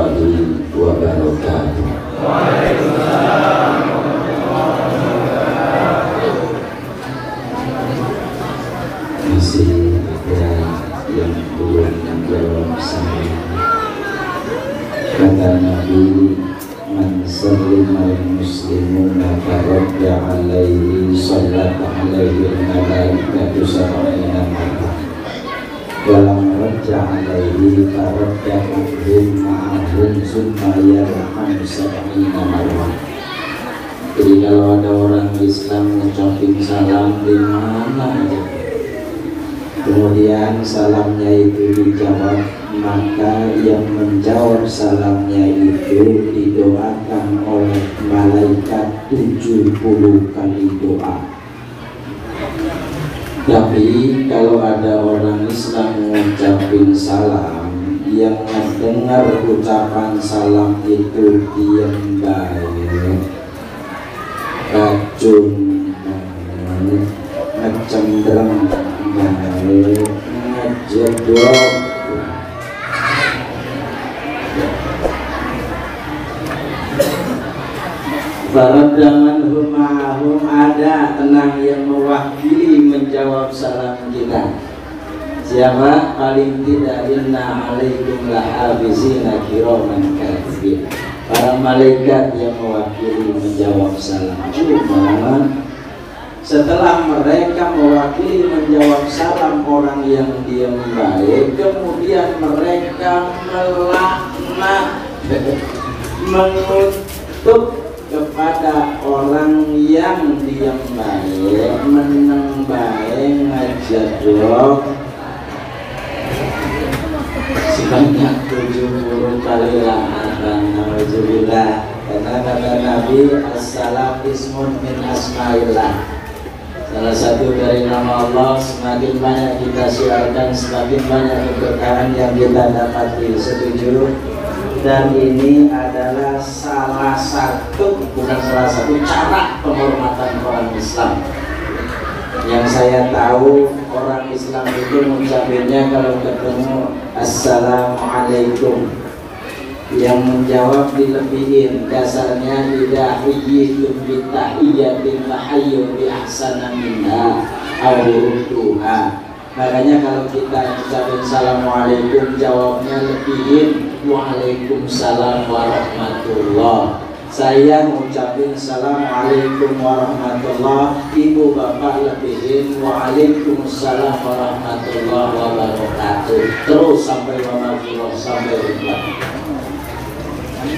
warahmatullahi wabarakatuh. Masih ada yang belum menjawab salam. Kata Nabi, man sallimal muslimuna faradda alaihi sallat alaihi malaikatu sab'ina marrah walam radda alaihi faradda uhum ma'ahum summa yarham sab'ina marrah. Jadi kalau ada orang Islam ngucapin salam di mana aja, kemudian salamnya itu dijawab, maka yang menjawab salamnya itu didoakan oleh malaikat 70 kali doa. Tapi kalau ada orang Islam mengucapin salam, yang mendengar ucapan salam itu diam baik, racun ngecembreng baik, ngejedok Faradangan humahum, ada tenang yang mewakili menjawab salam kita. Siapa? Paling tidak inna alaikum lahafizina kiraman katibin, para malaikat yang mewakili menjawab salam. Cuma setelah mereka mewakili menjawab salam orang yang diam baik, kemudian mereka melaknat, mengutuk kepada orang yang diam baik, menang baik, ngajadok sebanyak 70 kali laknatan. Alhamdulillah. Karena kata Nabi, as-salam ismun min asma'illah, salah satu dari nama Allah. Semakin banyak kita siarkan, semakin banyak keberkahan yang kita dapati. Setuju? Dan ini adalah salah satu, bukan salah satu, cara penghormatan orang Islam. Yang saya tahu orang Islam itu mengucapkannya kalau ketemu assalamualaikum, yang menjawab dilebihin, dasarnya tidak hiyyitum bitahiyyatin tahayyu bi ahsana minha aw rudduha. Makanya kalau kita ucapin assalamualaikum, jawabnya lebihin waalaikumsalam warahmatullah. Saya mengucapin assalamualaikum warahmatullah, ibu bapak lebihin waalaikumsalam warahmatullah wabarakatuh, terus sampai warahmatullah sampai rumah.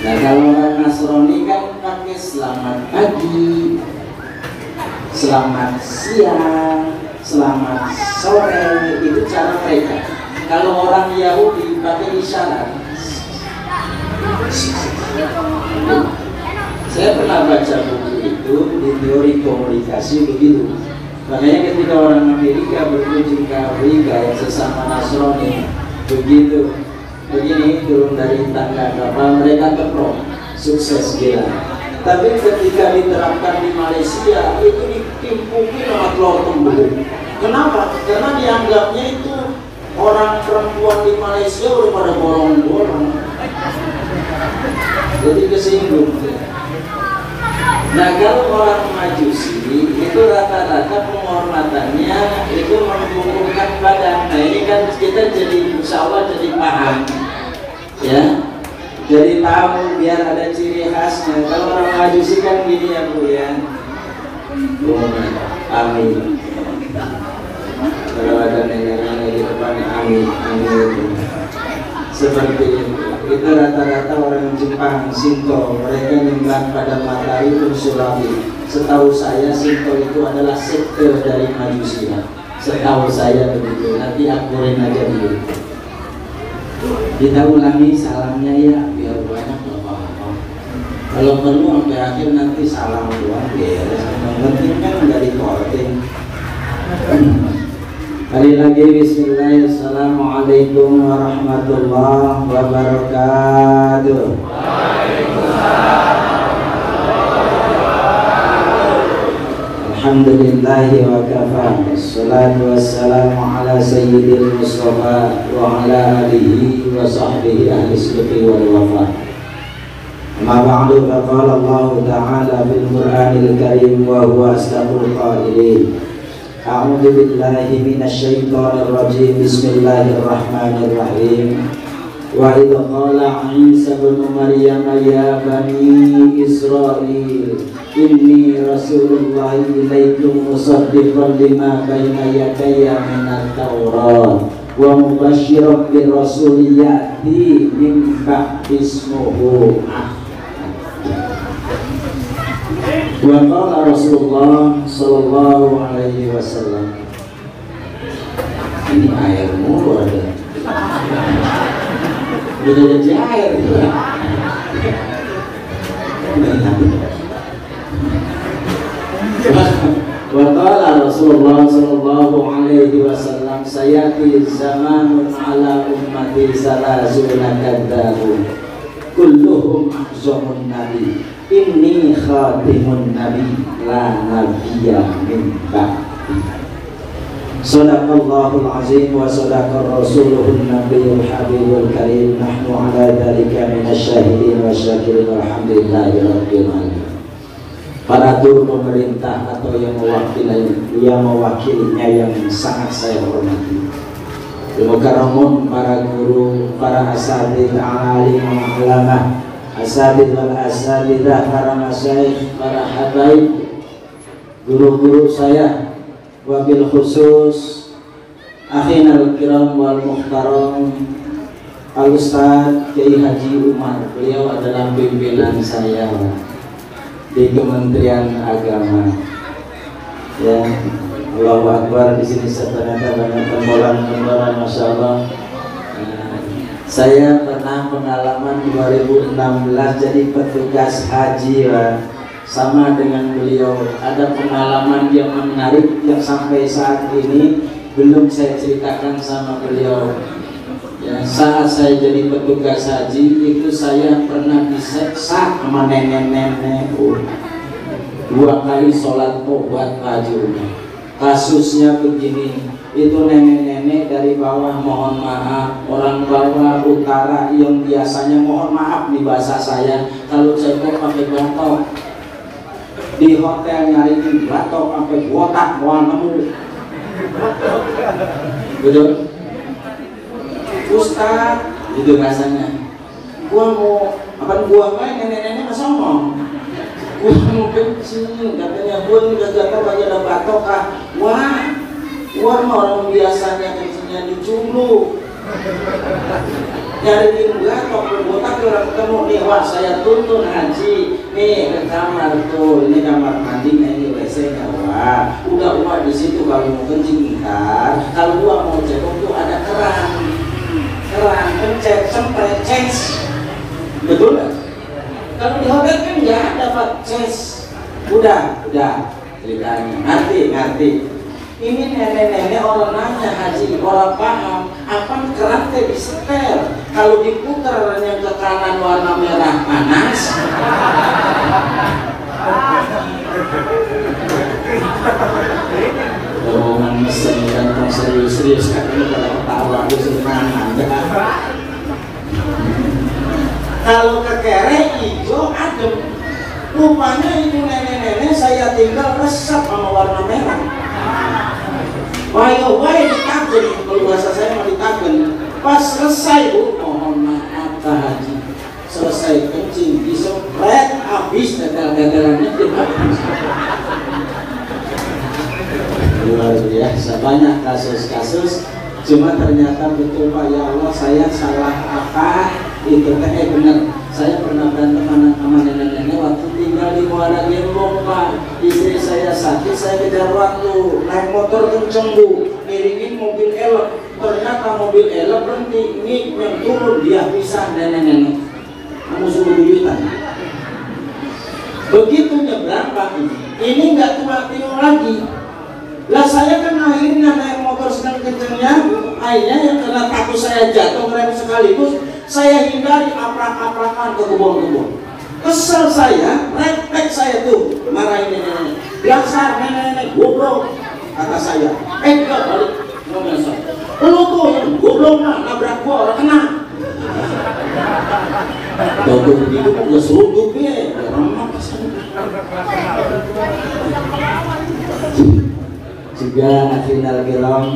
Nah kalau orang Nasrani kan pakai selamat pagi, selamat siang, selamat sore, itu cara mereka. Kalau orang Yahudi pakai isyarat. Saya pernah baca buku itu di teori komunikasi begitu. Makanya ketika orang Amerika berkunjung ke Afrika yang sesama Nasrani, begitu begini turun dari tangga kapal, mereka keprok, sukses gila. Tapi ketika diterapkan di Malaysia itu ditimpukin sama telur tembus. Kenapa? Karena dianggapnya itu orang perempuan di Malaysia udah pada bolong-bolong, jadi kesinggung. Nah kalau orang Majusi itu rata-rata penghormatannya itu membungkukkan badan. Nah ini kan kita jadi insya Allah jadi paham, ya, jadi tahu biar ada ciri khasnya. Kalau orang Majusi kan gini ya Bu ya, amin. Kalau ada nenek-nenek di depan, amin, amin. Seperti itu rata-rata orang Jepang, Shinto, mereka nyembah pada matahari Ursulawi. Setahu saya Shinto itu adalah sekte dari Majusi. Setahu saya begitu. Nanti akurin aja dulu. Kita ulangi salamnya ya, biar banyak bapak-bapak. Kalau perlu sampai akhir nanti salam doang beres. Yang penting kan nggak dikorting. Kali lagi bismillahirrahmanirrahim. Assalamualaikum warahmatullahi wabarakatuh. Alhamdulillahi wa kafa. Wassalatu wassalamu ala sayyidil mustafa wa ala alihi wa sahbihi ahli sidqi wal wafa. Amma ba'du, faqala Allah ta'ala fil Qur'anil Karim wa huwa asdaqul qailin. A'udzu billahi minasy syaithanir rajim. Bismillahirrahmanirrahim. Wa idh qala Isa ibn Maryam ya bani Israil inni rasulullah ilaikum musaddiqan lima baina yadayya minat Taurat wa mubasysyiran bir rasulin ya'ti min ba'di ismuhu wa qala Rasulullah sallallahu alaihi wasallam. Ini air mulu ada. Udah jadi air gitu. Wa qala Rasulullah sallallahu alaihi wasallam sayati zamanun ala ummati salasuna kadzabun kulluhum ahzamun nabi inni khatimun nabi la nabiyya min ba'di. Sadaqallahul azim wa sadaqar rasuluhun nabiyyul habibul karim. Nahnu ala dzalika minasyahidin wa syakirin walhamdulillahi rabbil alamin. Para guru pemerintah atau yang mewakilinya yang sangat saya hormati, Mukarramun, para guru, para asatidz, alim, ulama, asatidz wal asatidzah, para masyayikh, para habaib, guru-guru saya, wabil khusus akhinal kiram wal muhtaram Al-Ustaz Kiai Haji Umar. Beliau adalah pimpinan saya di Kementerian Agama. Ya, Allahu Akbar. Di sini ternyata banyak tembolan-tembolan, masya Allah. Saya pernah pengalaman 2016 jadi petugas haji, sama dengan beliau. Ada pengalaman yang menarik yang sampai saat ini belum saya ceritakan sama beliau. Ya, saat saya jadi petugas haji itu saya pernah diseksa sama nenek-nenek. 2 kali sholat tobat haji. Kasusnya begini, itu nenek-nenek dari bawah mohon maaf, orang bawah utara yang biasanya mohon maaf di bahasa saya, kalau saya pakai batok di hotel nyariin batok sampai botak mau nemu. Betul? Ustaz, itu rasanya. Gua mau gua main nenek-nenek masa ngomong. Gua mau kencing, katanya gua ini gak tahu aja ada batok kah. Wah orang biasanya kencingnya di culu. Nyariin batok botak orang ketemu nih, wah saya tuntun haji nih ke kamar tuh, ini kamar mandinya, ini WC-nya. Wah udah di situ kalau mau kencing ntar, kalau gua mau cebok tuh ada keran pencet sempret ces. Betul gak? Kalau di hotel kan nggak ada pak ces. Udah ceritanya ngerti. Ini nenek-nenek orang nanya haji, orang paham apa keran teh disetel, kalau diputar yang ke kanan warna merah panas. Omongan mesen dan serius kan ini pada ketawa aku senang aja. Kalau kekerek hijau adem, rupanya itu nenek-nenek saya tinggal resep sama warna merah. Wayo ditaken, kalau bahasa saya mau ditaken. Pas selesai bu, mohon maaf Pak Haji, selesai kencing disempret habis tetel-tetelannya habis. Luar biasa, banyak kasus-kasus. Cuma ternyata betul Pak, ya Allah saya salah apa itu benar. Saya pernah berantem sama nenek-nenek waktu tinggal di Muara Gembong Pak. Istri saya sakit, saya kejar waktu, naik motor kenceng bu, miringin mobil elok. Ternyata mobil elok berhenti, ini yang turun dia pisah nenek-nenek. Kamu suruh buyutan. Begitu nyebrang Pak, ini nggak tua-tua lagi. Lah saya kan akhirnya naik motor sedang kencengnya, akhirnya yang karena takut saya jatuh ngerem sekaligus, saya hindari aprak-aprakan ke kebun-kebun. Ke Kesel saya, refleks saya tuh marahin nenek-nenek. Dasar nenek-nenek goblok, kata saya. Enggak balik ngomel saya. Lu tuh yang goblok mah nabrak gua orang kena. Tuh begitu gua seruduk ya, remak kesana. Juga final kiram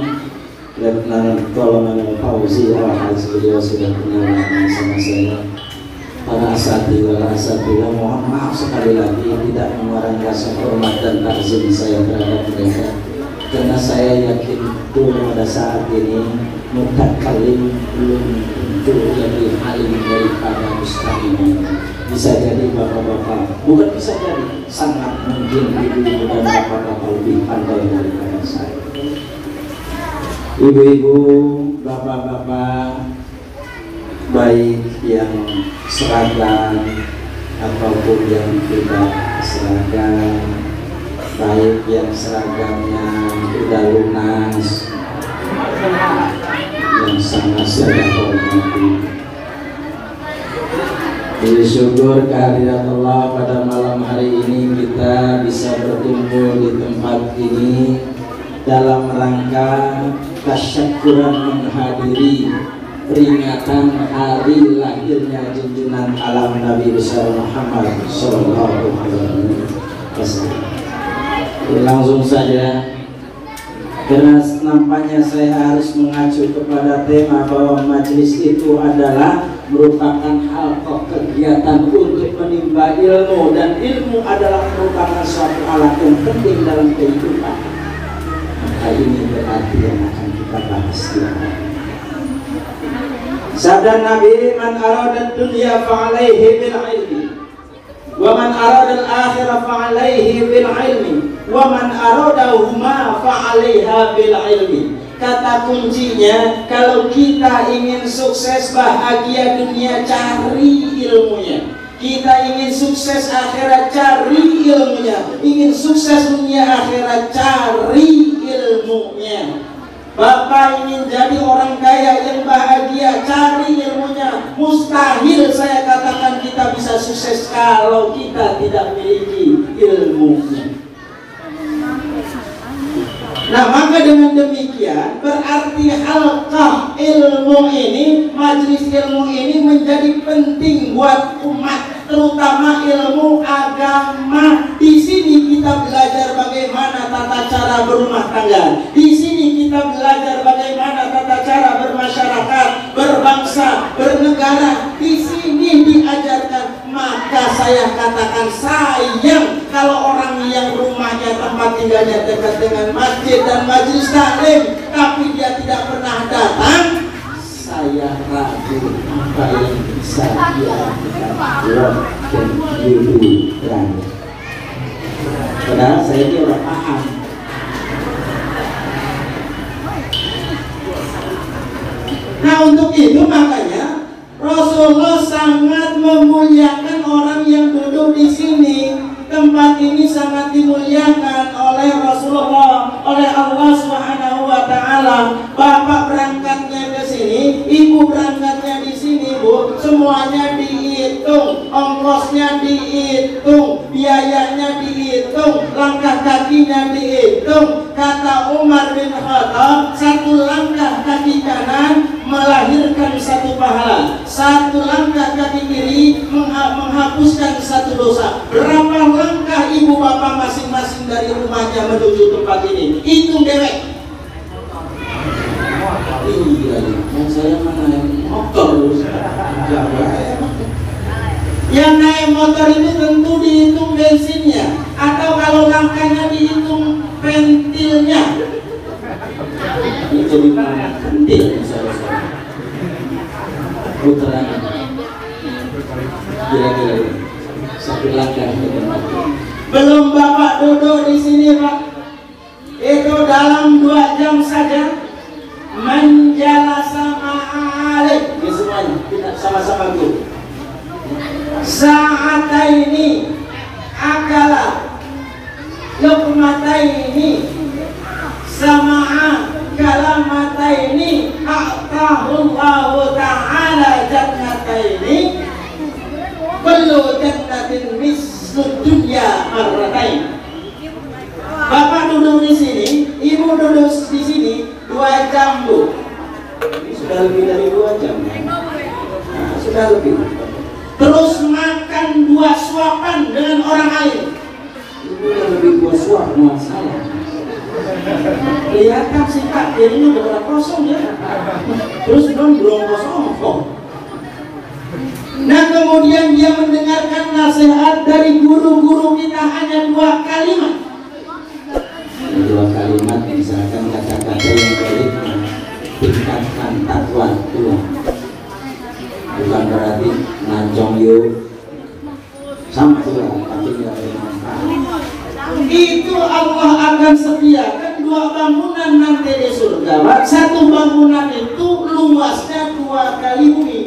Letnan Kolonel Fauzi Al-Haj beliau sudah kenal sama saya. Para asatidz, mohon maaf sekali lagi tidak mengurangi rasa hormat dan takzim saya terhadap mereka, karena saya yakin betul pada saat ini mutakalim belum tentu lebih alim daripada mustahil. Bisa jadi bapak-bapak, bukan bisa jadi, sangat mungkin ibu-ibu dan bapak-bapak lebih pandai daripada saya. Ibu-ibu, bapak-bapak, baik yang seragam ataupun yang tidak seragam, baik yang seragamnya sudah lunas, yang sangat saya hormati. Bersyukur kehadirat Allah pada malam hari ini kita bisa berkumpul di tempat ini dalam rangka tasyakuran menghadiri peringatan hari lahirnya junjungan alam Nabi besar Muhammad Sallallahu Alaihi Wasallam. Langsung saja, karena nampaknya saya harus mengacu kepada tema bahwa majelis itu adalah merupakan halqah kegiatan untuk menimba ilmu, dan ilmu adalah merupakan suatu alat yang penting dalam kehidupan. Maka ini berarti yang akan kita bahas di awal. Sabda Nabi, man arada dunya fa'alaihi bil ilmi, wa man arada al-akhirah fa'alaihi bil ilmi, wa man arada huma fa'alaiha bil ilmi. Kata kuncinya, kalau kita ingin sukses bahagia dunia, cari ilmunya. Kita ingin sukses akhirat, cari ilmunya. Ingin sukses dunia akhirat, cari ilmunya. Bapak ingin jadi orang kaya yang bahagia, cari ilmunya. Mustahil saya katakan kita bisa sukses kalau kita tidak memiliki ilmunya. Nah, maka dengan demikian berarti halqah ilmu ini, majelis ilmu ini menjadi penting buat umat, terutama ilmu agama. Di sini kita belajar bagaimana tata cara berumah tangga. Di sini kita belajar bagaimana tata cara bermasyarakat, berbangsa, bernegara. Di sini diajarkan. Maka saya katakan sayang kalau orang yang rumahnya, tempat tinggalnya dekat dengan masjid dan majelis taklim, tapi dia tidak pernah datang. Saya ragu apa yang bisa dia lakukan dan dulu terakhir. Padahal saya ini orang paham. Nah, untuk itu makanya Rasulullah sangat memuliakan orang yang duduk di sini. Tempat ini sangat dimuliakan oleh Rasulullah, oleh Allah Subhanahu wa taala. Bapak berangkatnya ke sini, ibu berangkatnya di sini, Bu. Semuanya dihitung, ongkosnya dihitung, biayanya dihitung, langkah kakinya dihitung. Kata Umar bin Khattab, satu langkah kaki kanan melahirkan satu pahala, satu langkah kaki kiri menghapuskan satu dosa. Berapa langkah ibu bapak masing-masing dari rumahnya menuju tempat ini? Hitung dewek. Iya, yang saya mana naik motor. Yang naik motor itu tentu dihitung bensinnya, atau kalau langkahnya dihitung ventilnya. Ini jadi pentil misalnya. Putaran kira-kira satu langkah ke tempat. Belum bapak duduk di sini, Pak. Itu dalam 2 jam saja menjalasa ma'alik. Ini semuanya kita sama-sama dulu. Sa'ataini akala luqmataini sama'a kalamataini a'tahullahu ta'ala jannataini kullu jannatin marratain. Bapak duduk di sini, ibu duduk di sini 2 jam Bu. Ini sudah lebih dari 2 jam. Nah, sudah lebih. Terus makan 2 suapan dengan orang lain. Itu udah lebih 2 suap buat saya. Kelihatan sih Pak, ini udah kosong ya. Terus belum kosong kok. Nah kemudian dia mendengarkan nasihat dari guru-guru kita hanya 2 kalimat. 2 kalimat misalkan kata-kata yang baik tingkatkan takwa Tuhan. Bukan berarti ngancong yuk sama Tuhan, tapi tidak bermanfaat. Itu Allah akan sediakan 2 bangunan nanti di surga. 1 bangunan itu luasnya 2 kali bumi.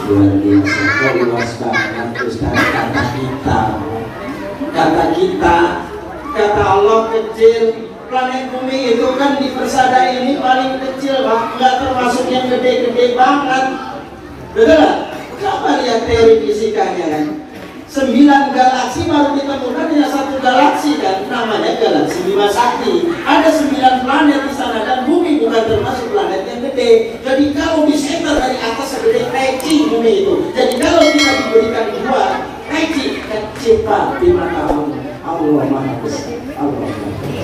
Luar biasa, kok luas banget. Terus kata kita, kata Allah kecil. Planet bumi itu kan di persada ini paling kecil Pak, nggak termasuk yang gede-gede banget. Betul nggak? Coba lihat teori fisikanya kan. 9 galaksi baru ditemukan hanya 1 galaksi kan, namanya galaksi Bima Sakti. Ada 9 planet di sana dan bumi bukan termasuk planet yang gede. Jadi kalau disebar dari atas segede peci bumi itu. Jadi kalau kita diberikan 2 peci kecil Pak di mata Allah Maha Besar. Allah Maha Besar.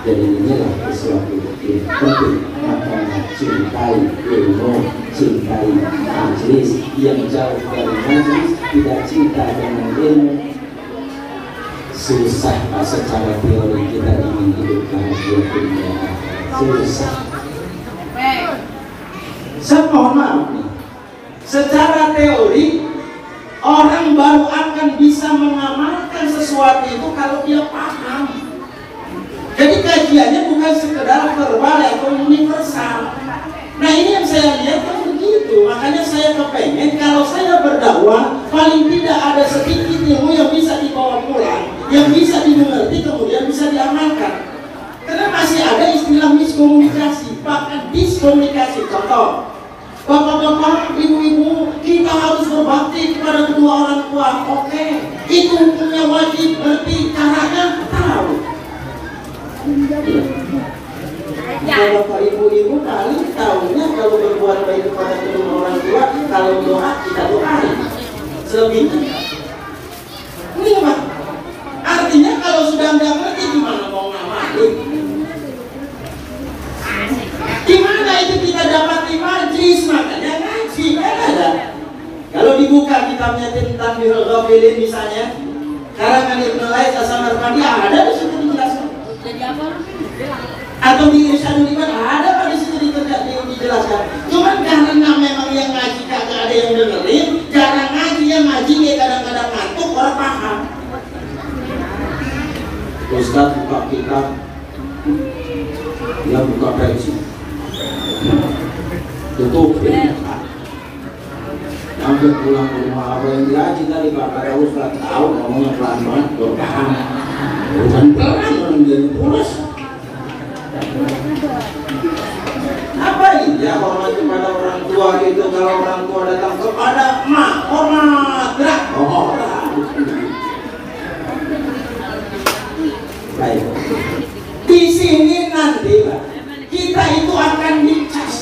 Jadi inilah sesuatu yang penting. Makanya cintai ilmu, cintai majelis. Yang jauh dari majelis tidak cinta dengan ilmu, susah Pak. Secara teori kita ingin hidup bahagia dunia, susah. Saya mohon maaf nih, secara teori orang baru akan bisa mengamalkan sesuatu itu kalau dia paham. Jadi kajiannya bukan sekedar verbal atau universal. Nah ini yang saya lihat kan begitu. Makanya saya kepengen kalau saya berdakwah paling tidak ada sedikit ilmu yang bisa dibawa pulang, yang bisa dimengerti kemudian bisa diamalkan. Karena masih ada istilah miskomunikasi, bahkan diskomunikasi. Contoh, bapak-bapak, ibu-ibu, kita harus berbakti kepada kedua orang tua. Oke, itu hukumnya wajib, berarti caranya tahu. Kalau bapak ibu-ibu paling tahunya kalau berbuat baik kepada kedua orang tua, kalau doa kita doain. Selebihnya, ini apa? Artinya kalau sudah nggak ngerti gimana mau ngamalin? Gimana itu kita dapat di majlis? Makanya ngaji kan ada. Kalau dibuka kitabnya tentang Birrul Ghafilin misalnya, karangan Ibnu Lais As-Samarqandi ada di situ dijelaskan. Atau di Irsyadul Iman ada di situ dijelaskan. Cuman karena memang yang ngaji kagak ada yang dengerin, jarang ngaji, yang ngaji dia kadang-kadang ngantuk, orang paham. Ustaz buka kitab, dia buka peci, tutup sampai pulang ke rumah. Apa yang diaji tadi Pak? Kata Ustaz tahu ngomongnya pelan-pelan, paham. Bukan pelan, orang jadi pulas. Apa iya hormat kepada orang tua gitu? Kalau orang tua datang kepada emak, hormat, gerak, baik. Di sini nanti Pak, kita itu akan dicas.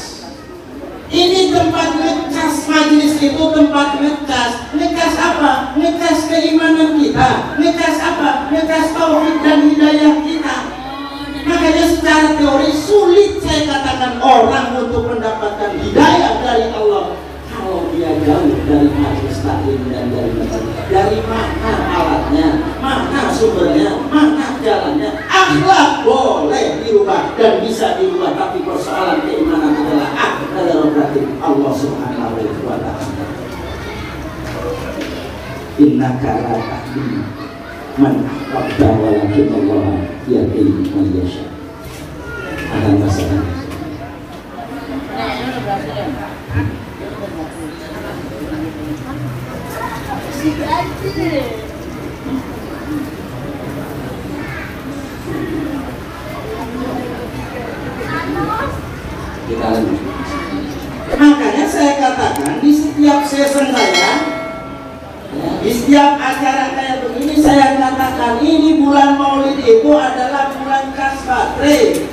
Ini tempat ngecas, majelis itu tempat ngecas. Ngecas apa? Ngecas keimanan kita. Ngecas apa? Ngecas tauhid dan hidayah kita. Makanya secara teori sulit saya katakan orang untuk mendapatkan hidayah dari Allah kalau dia jauh dari majelis taklim dan dari majelis. Dari mana alatnya, mana sumbernya, mana jalannya. Akhlak boleh dirubah dan bisa dirubah, tapi persoalan keimanan adalah adalah berarti Allah Subhanahu wa ta'ala. Innaka la tahdi man ahbabta walakin Allah yahdi man yasha. Ada masalah. Kita lanjut. Makanya makanya saya katakan di setiap sesi saya, di setiap acara kayak begini saya katakan ini bulan Maulid itu adalah bulan kas baterai.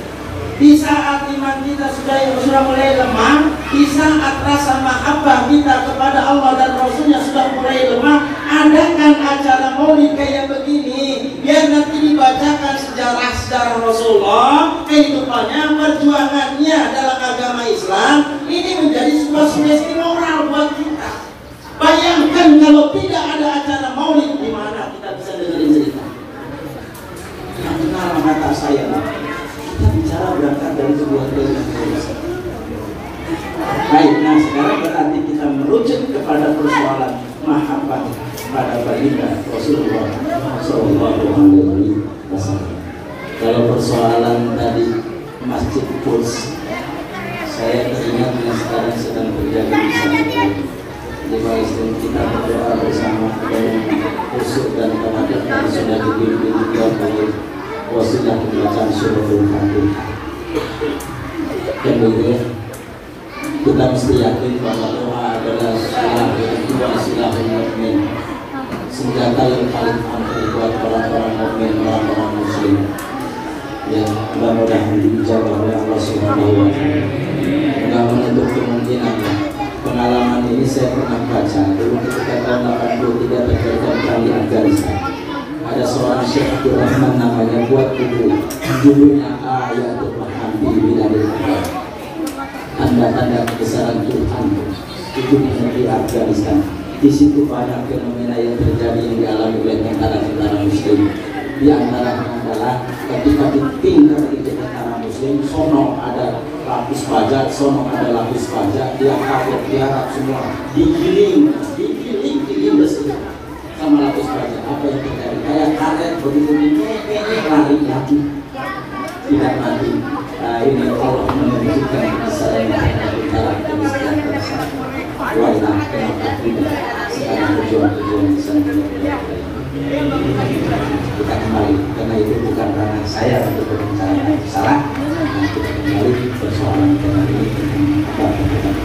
Di saat iman kita sudah mulai lemah, di saat rasa mahabbah kita kepada Allah dan Rasulnya sudah mulai lemah, adakan acara Maulid kayak begini, biar nanti dibacakan sejarah Rasulullah, kehidupannya, perjuangannya dalam agama Islam. Ini menjadi sebuah sugesti moral buat kita. Bayangkan kalau tidak ada acara Maulid, di mana kita bisa dengerin cerita? Yang benar kata saya, kita bicara berangkat dari sebuah teori. Baik, nah sekarang berarti kita merujuk kepada persoalan mahabbah pada baginda Rasulullah Sallallahu Alaihi Wasallam. Kalau persoalan tadi Masjid Quds, saya teringat yang sekarang sedang terjadi di sana. Lima istri kita berdoa bersama dalam khusyuk dan tawaduk yang sudah dipimpin oleh wasilah pembacaan suratul Fatihah. Kemudian kita mesti yakin bahwa doa adalah silahul mukmin, senjata yang paling ampuh buat orang-orang mukmin, orang-orang muslim. Ya, mudah-mudahan dijaga oleh Allah Subhanahu wa Ta'ala. Enggak menutup kemungkinan. Pengalaman ini saya pernah baca dulu ketika tahun 83 terjadi perang di Afghanistan. Ada seorang Syekh Abdul Rahman namanya buat buku, judulnya Ayatul Rahman di Biladil Afghan, tanda-tanda kebesaran Tuhan itu di negeri Afghanistan. Di situ banyak fenomena yang terjadi yang dialami oleh tentara-tentara Muslim. Di antaranya adalah ketika ditinggal di tentara Muslim, sono ada lapis baja, sono ada lapis baja, dia kabur, dia harap semua digiling bersih sama lapis baja. Apa yang terjadi? Kayak karet begitu ini lari lagi, tidak mati. Nah, ini Allah menunjukkan kebesaran tentara Afghanistan tersebut. Wailah kenapa tidak sekarang pejuang-pejuang di sana. Kita kembali, karena itu bukan ranah saya untuk berbicara salah. Nah, kita kembali persoalan tentang ini apa tentang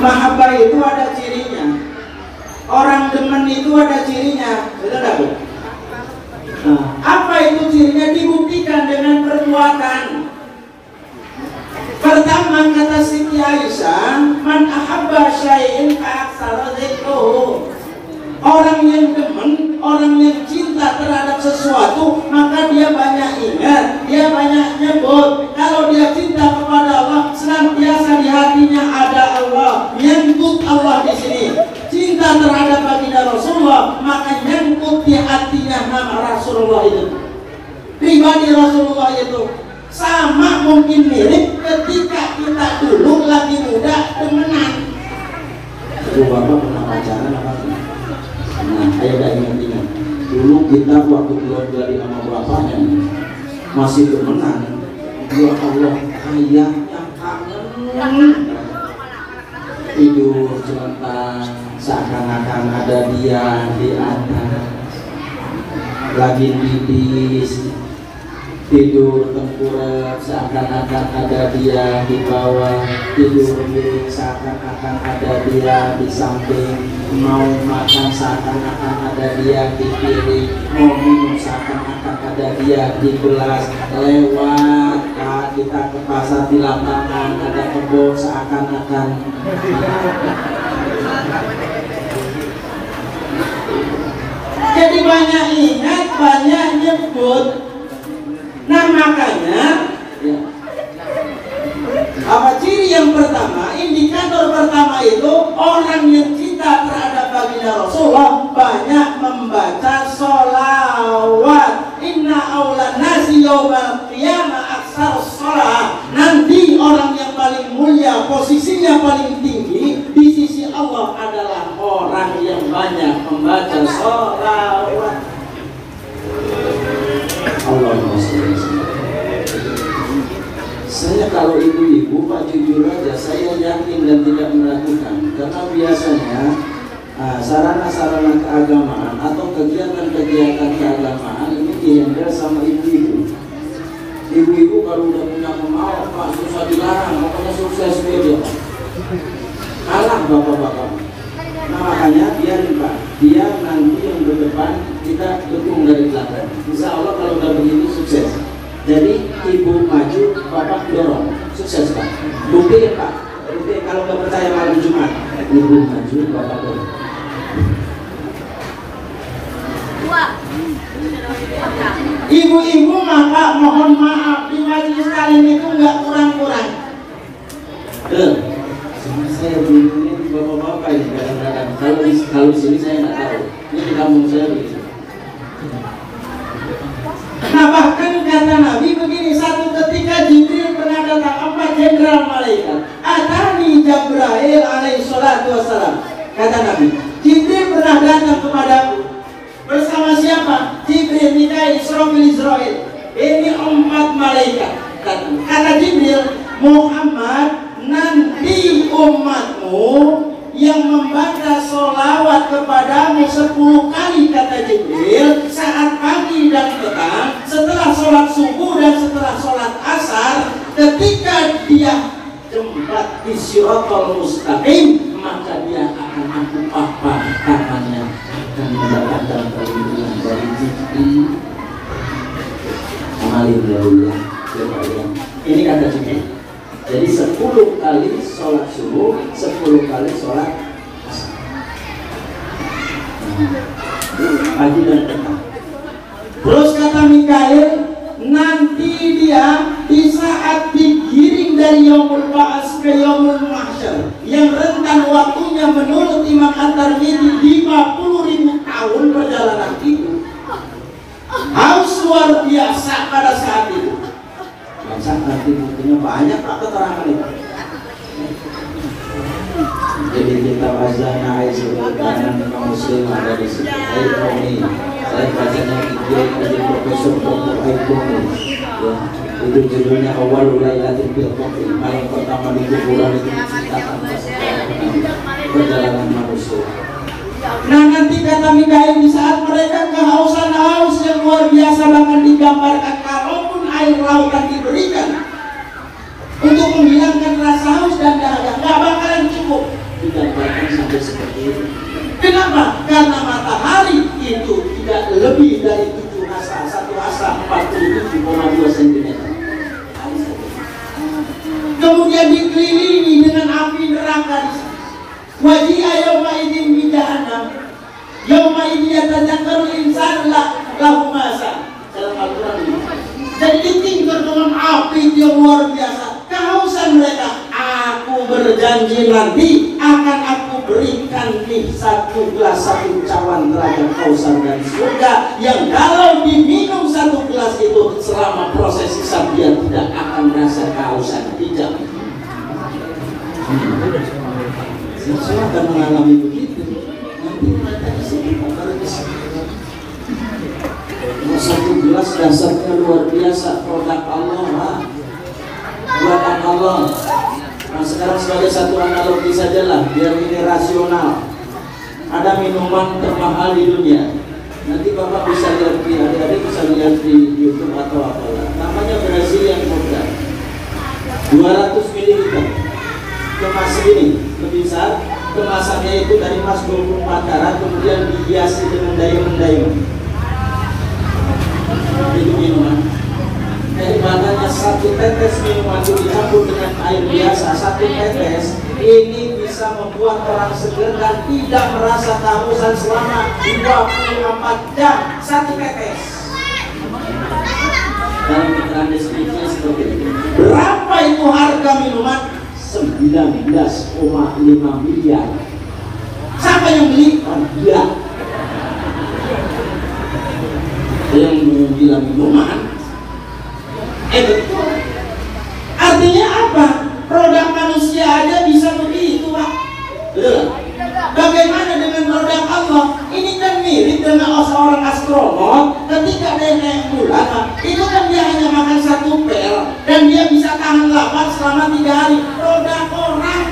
mahabbah itu ada cirinya. Orang demen itu ada cirinya, betul tak, Bu? Nah, apa itu cirinya? Dibuktikan dengan perbuatan. Pertama kata Siti Aisyah, man ahabba syai'in fa'aksara dzikruhu. Orang yang demen, orang yang cinta terhadap sesuatu, maka dia banyak ingat, dia banyak nyebut. Kalau dia cinta kepada Allah, senantiasa di hatinya ada Allah, nyangkut Allah di sini. Cinta terhadap baginda Rasulullah, maka nyangkut di hatinya nama Rasulullah itu. Pribadi Rasulullah itu sama mungkin mirip ketika kita dulu lagi muda demenan. Bapak pernah pacaran apa? Nah, ayo dah ingat-ingat. Dulu kita waktu belum jadi sama bapaknya masih demenan. Ya Allah, kayaknya kangen. Tidur celentang, seakan-akan ada dia di atas. Lagi pipis, tidur tengkurap, seakan-akan ada dia di bawah. Tidur miring, seakan-akan ada dia di samping. Mau makan, seakan-akan ada dia di piring. Mau minum, seakan-akan ada dia di gelas. Lewat kita ke pasar di lapangan, ada kebun, seakan-akan. Jadi banyak ingat, banyak nyebut. Nah makanya ya, apa ciri yang pertama, indikator pertama itu orang yang cinta terhadap baginda Rasulullah banyak membaca sholawat. Inna awlan nasi yawmal qiyamah aksar sholat. Nanti orang yang paling mulia, posisinya paling tinggi di sisi Allah adalah orang yang banyak membaca sholawat. Allahumma sholli. Saya kalau ibu-ibu Pak jujur aja saya yakin dan tidak meragukan, karena biasanya sarana-sarana keagamaan atau kegiatan-kegiatan keagamaan ini dihandle sama ibu-ibu. Ibu-ibu kalau udah punya mau Pak, susah dilarang, pokoknya sukses dia. Kalah bapak-bapak. Nah makanya biarin Pak, dia nanti yang berdepan, kita dukung dari belakang. Insya Allah kalau udah begini sukses. Jadi ibu maju, bapak dorong, sukses Pak. Bukti ya Pak, bukti kalau nggak percaya malam Jumat, ibu maju, bapak dorong. Ibu-ibu maka mohon maaf di majelis kali ini itu nggak kurang-kurang. Saya bingung bapak-bapak ini kadang-kadang kalau sini saya nggak tahu. Ini di kampung saya begitu. Nah bahkan kata Nabi begini, satu ketika Jibril pernah datang 4 jenderal malaikat. Atani Jibril alaihi salatu wassalam. Kata Nabi, Jibril pernah datang kepadaku. Bersama siapa? Jibril, Mikail, Israfil. Ini 4 malaikat. Kata Jibril, Muhammad, nanti umatmu yang membaca sholawat kepadamu 10 kali, kata Jibril, saat pagi dan petang, setelah sholat subuh dan setelah sholat asar. Ketika dia jembat di Shiratal Mustaqim, maka dia akan aku papa tangannya akan mendapatkan perlindungan dari Jibril. Alhamdulillah. Ini kata Jibril. Jadi 10 kali sholat subuh, 10 kali sholat asar. Pagi dan petang. Terus kata Mikail, nanti dia di saat digiring dari Yaumul Ba'ats ke Yaumul Mahsyar, yang rentan waktunya menurut Imam At-Tirmidzi 50.000 tahun perjalanan itu, haus luar biasa pada saat itu. Masa nanti buktinya banyak Pak keterangan itu. Jadi kita bacanya Aisyah Muslim ada di situ. Ini saya bacanya dari Profesor Dr. Aikoni. Ya, itu judulnya Awal Lailatul Qadar. Malam pertama di kuburan itu menceritakan perjalanan manusia. Nah nanti kata Mikail, di saat mereka kehausan haus yang luar biasa, bahkan digambarkan kalaupun air lautan diberikan untuk menghilangkan rasa haus dan dahaga, nggak bakalan cukup. Digambarkan sampai seperti itu. Kenapa? Karena matahari itu tidak lebih dari 7 asa, 1 asa 47,2 cm. Kemudian dikelilingi dengan api neraka di sana. Waji'a yawma idzin bi jahannam. Yawma idzin yatadzakkarul insanu lahu ma sa'a. Dalam Al-Qur'an ini. Jadi ditinggal dengan api yang luar biasa. Kehausan mereka. Aku berjanji nanti akan aku berikan nih 1 gelas 1 cawan telaga Kausar dari surga, yang kalau diminum 1 gelas itu selama proses hisab dia tidak akan merasa kehausan. Tidak. Saya akan mengalami begitu. Nanti mereka disini akan disini. 1 gelas dasarnya luar biasa, produk Allah, buatan Allah. Nah sekarang sebagai satu analogi sajalah, biar ini rasional. Ada minuman termahal di dunia. Nanti Bapak bisa lihat di adik-adik bisa lihat di YouTube atau apalah. Namanya Brazilian Vodka. 200 ml. Kemas ini lebih besar, kemasannya itu dari emas 24 karat, kemudian dihiasi dengan diamond. Itu minuman. Dari bahannya 1 tetes minuman itu dicampur dengan air biasa, 1 tetes ini bisa membuat orang segar dan tidak merasa kehausan selama 24 jam. 1 tetes. Dalam keterangan deskripsinya seperti itu. Berapa itu harga minuman? 19,5 miliar. Siapa yang beli? Dia. Yang bilang minuman. Betul. Artinya apa? Produk manusia aja bisa begitu, Pak. Betul. Bagaimana dengan produk Allah? Ini kan mirip dengan seorang astronot ketika dia naik bulan. Itu kan dia hanya makan 1 pel dan dia bisa tahan lapar selama 3 hari. Produk orang,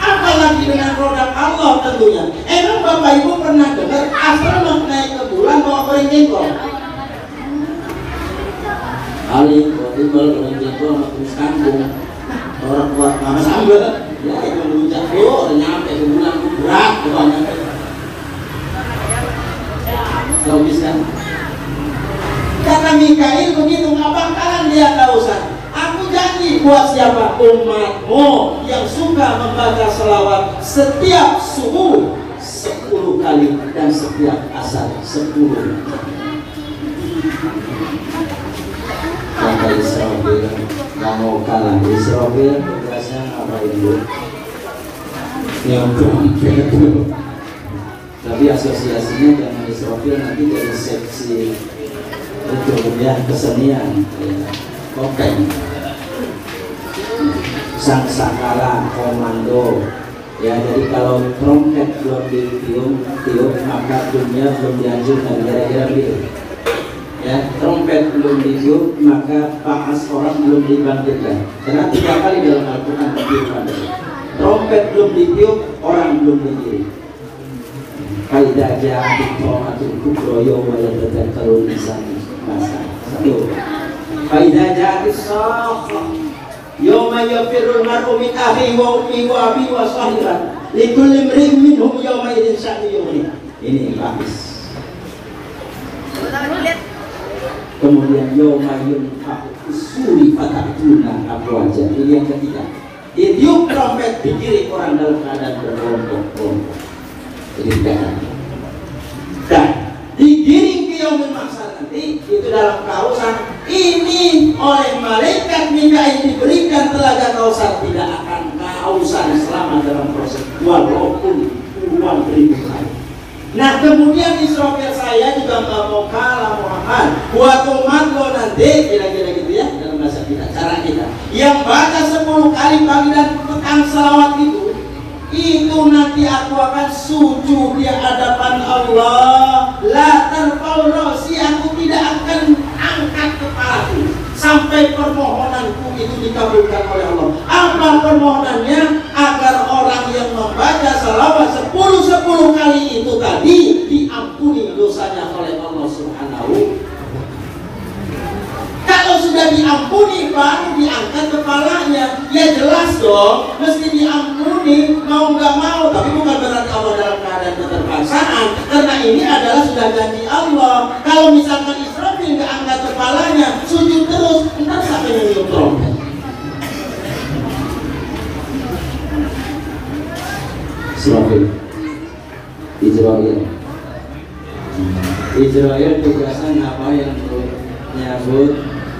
apalagi dengan produk Allah tentunya. Emang Bapak Ibu pernah dengar astronot naik ke bulan bawa goreng jengkol? kali timbal kalau jatuh sama terus kangkung orang kuat sama sambal ya itu meluncak nyampe ke bulan berat banyak logis kan. Kata Mikail begitu, nggak bakalan dia kausan. Aku janji buat siapa? Umatmu yang suka membaca selawat setiap subuh 10 kali dan setiap asar 10. Kata Israfil nggak mau kalah. Israfil tugasnya ngapain dulu? Nyemplung. Tapi asosiasinya dengan Israfil nanti dari seksi itu ya kesenian kopeng sang sakala komando ya. Jadi kalau trompet belum ditiup maka dunia belum dihancurkan, kira-kira begitu ya. Trompet belum ditiup maka paas orang belum dibangkitkan, karena 3 kali dalam Al-Quran ditiupkan. Trompet belum ditiup orang belum berdiri. Kaidah ja'atul qawmatul kubra yawma yatadakkarul insanu masa. Satu. Kaidah ja'atis sakhah yawma yafirrul mar'u min akhihi wa ummihi wa abihi wa sahibah likulli imri'in minhum yawma idzin sya'nu yughni. Ini habis. Kemudian yawma yunfakhu suri fatatuna afwaja. Ini yang ketiga. Ditiup trompet digiring orang dalam keadaan berkelompok-kelompok. Jadi dan digiring ke yaumul mahsyar nanti itu dalam kausan ini oleh malaikat Mikail diberikan telaga kausar, tidak akan kausan selama dalam proses walaupun puluhan ribu kali. Nah kemudian Israfil saya juga nggak mau kalah Muhammad buat umat lo nanti kira-kira gitu ya dalam bahasa kita, cara kita yang baca 10 kali pagi dan petang selawat itu nanti aku akan sujud di hadapan Allah. La tarfa'u ra'si, aku tidak akan angkat kepalaku sampai permohonanku itu dikabulkan oleh Allah. Apa permohonannya? Agar orang yang membaca salawat 10 kali itu tadi diampuni dosanya oleh Allah Subhanahu. Kalau sudah diampuni baru diangkat kepalanya, ya jelas dong mesti diampuni mau nggak mau. Tapi bukan berarti Allah dalam keadaan keterpaksaan, karena ini adalah sudah janji Allah. Kalau misalkan Israfil nggak angkat kepalanya sujud terus, entar siapa yang niup trompet? Israfil tugasnya ngapain tuh? Nyabut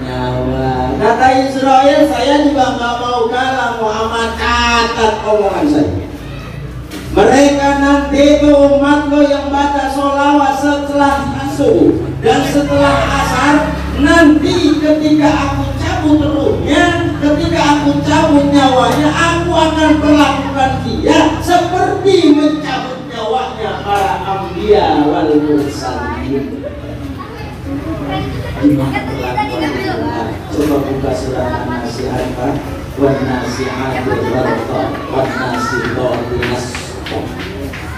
nyawa. Kata Israel, saya juga nggak mau kalah Muhammad, catat omongan saya. Mereka nanti itu umat lo yang baca sholawat setelah subuh dan setelah asar. Nanti ketika aku cabut ruhnya, ketika aku cabut nyawanya, aku akan perlakukan dia seperti mencabut nyawanya para anbiya wal mursalin. Gimana perlakuan? Coba buka surat An-Nasihat, Wan-Nasihat Wan-Nasihat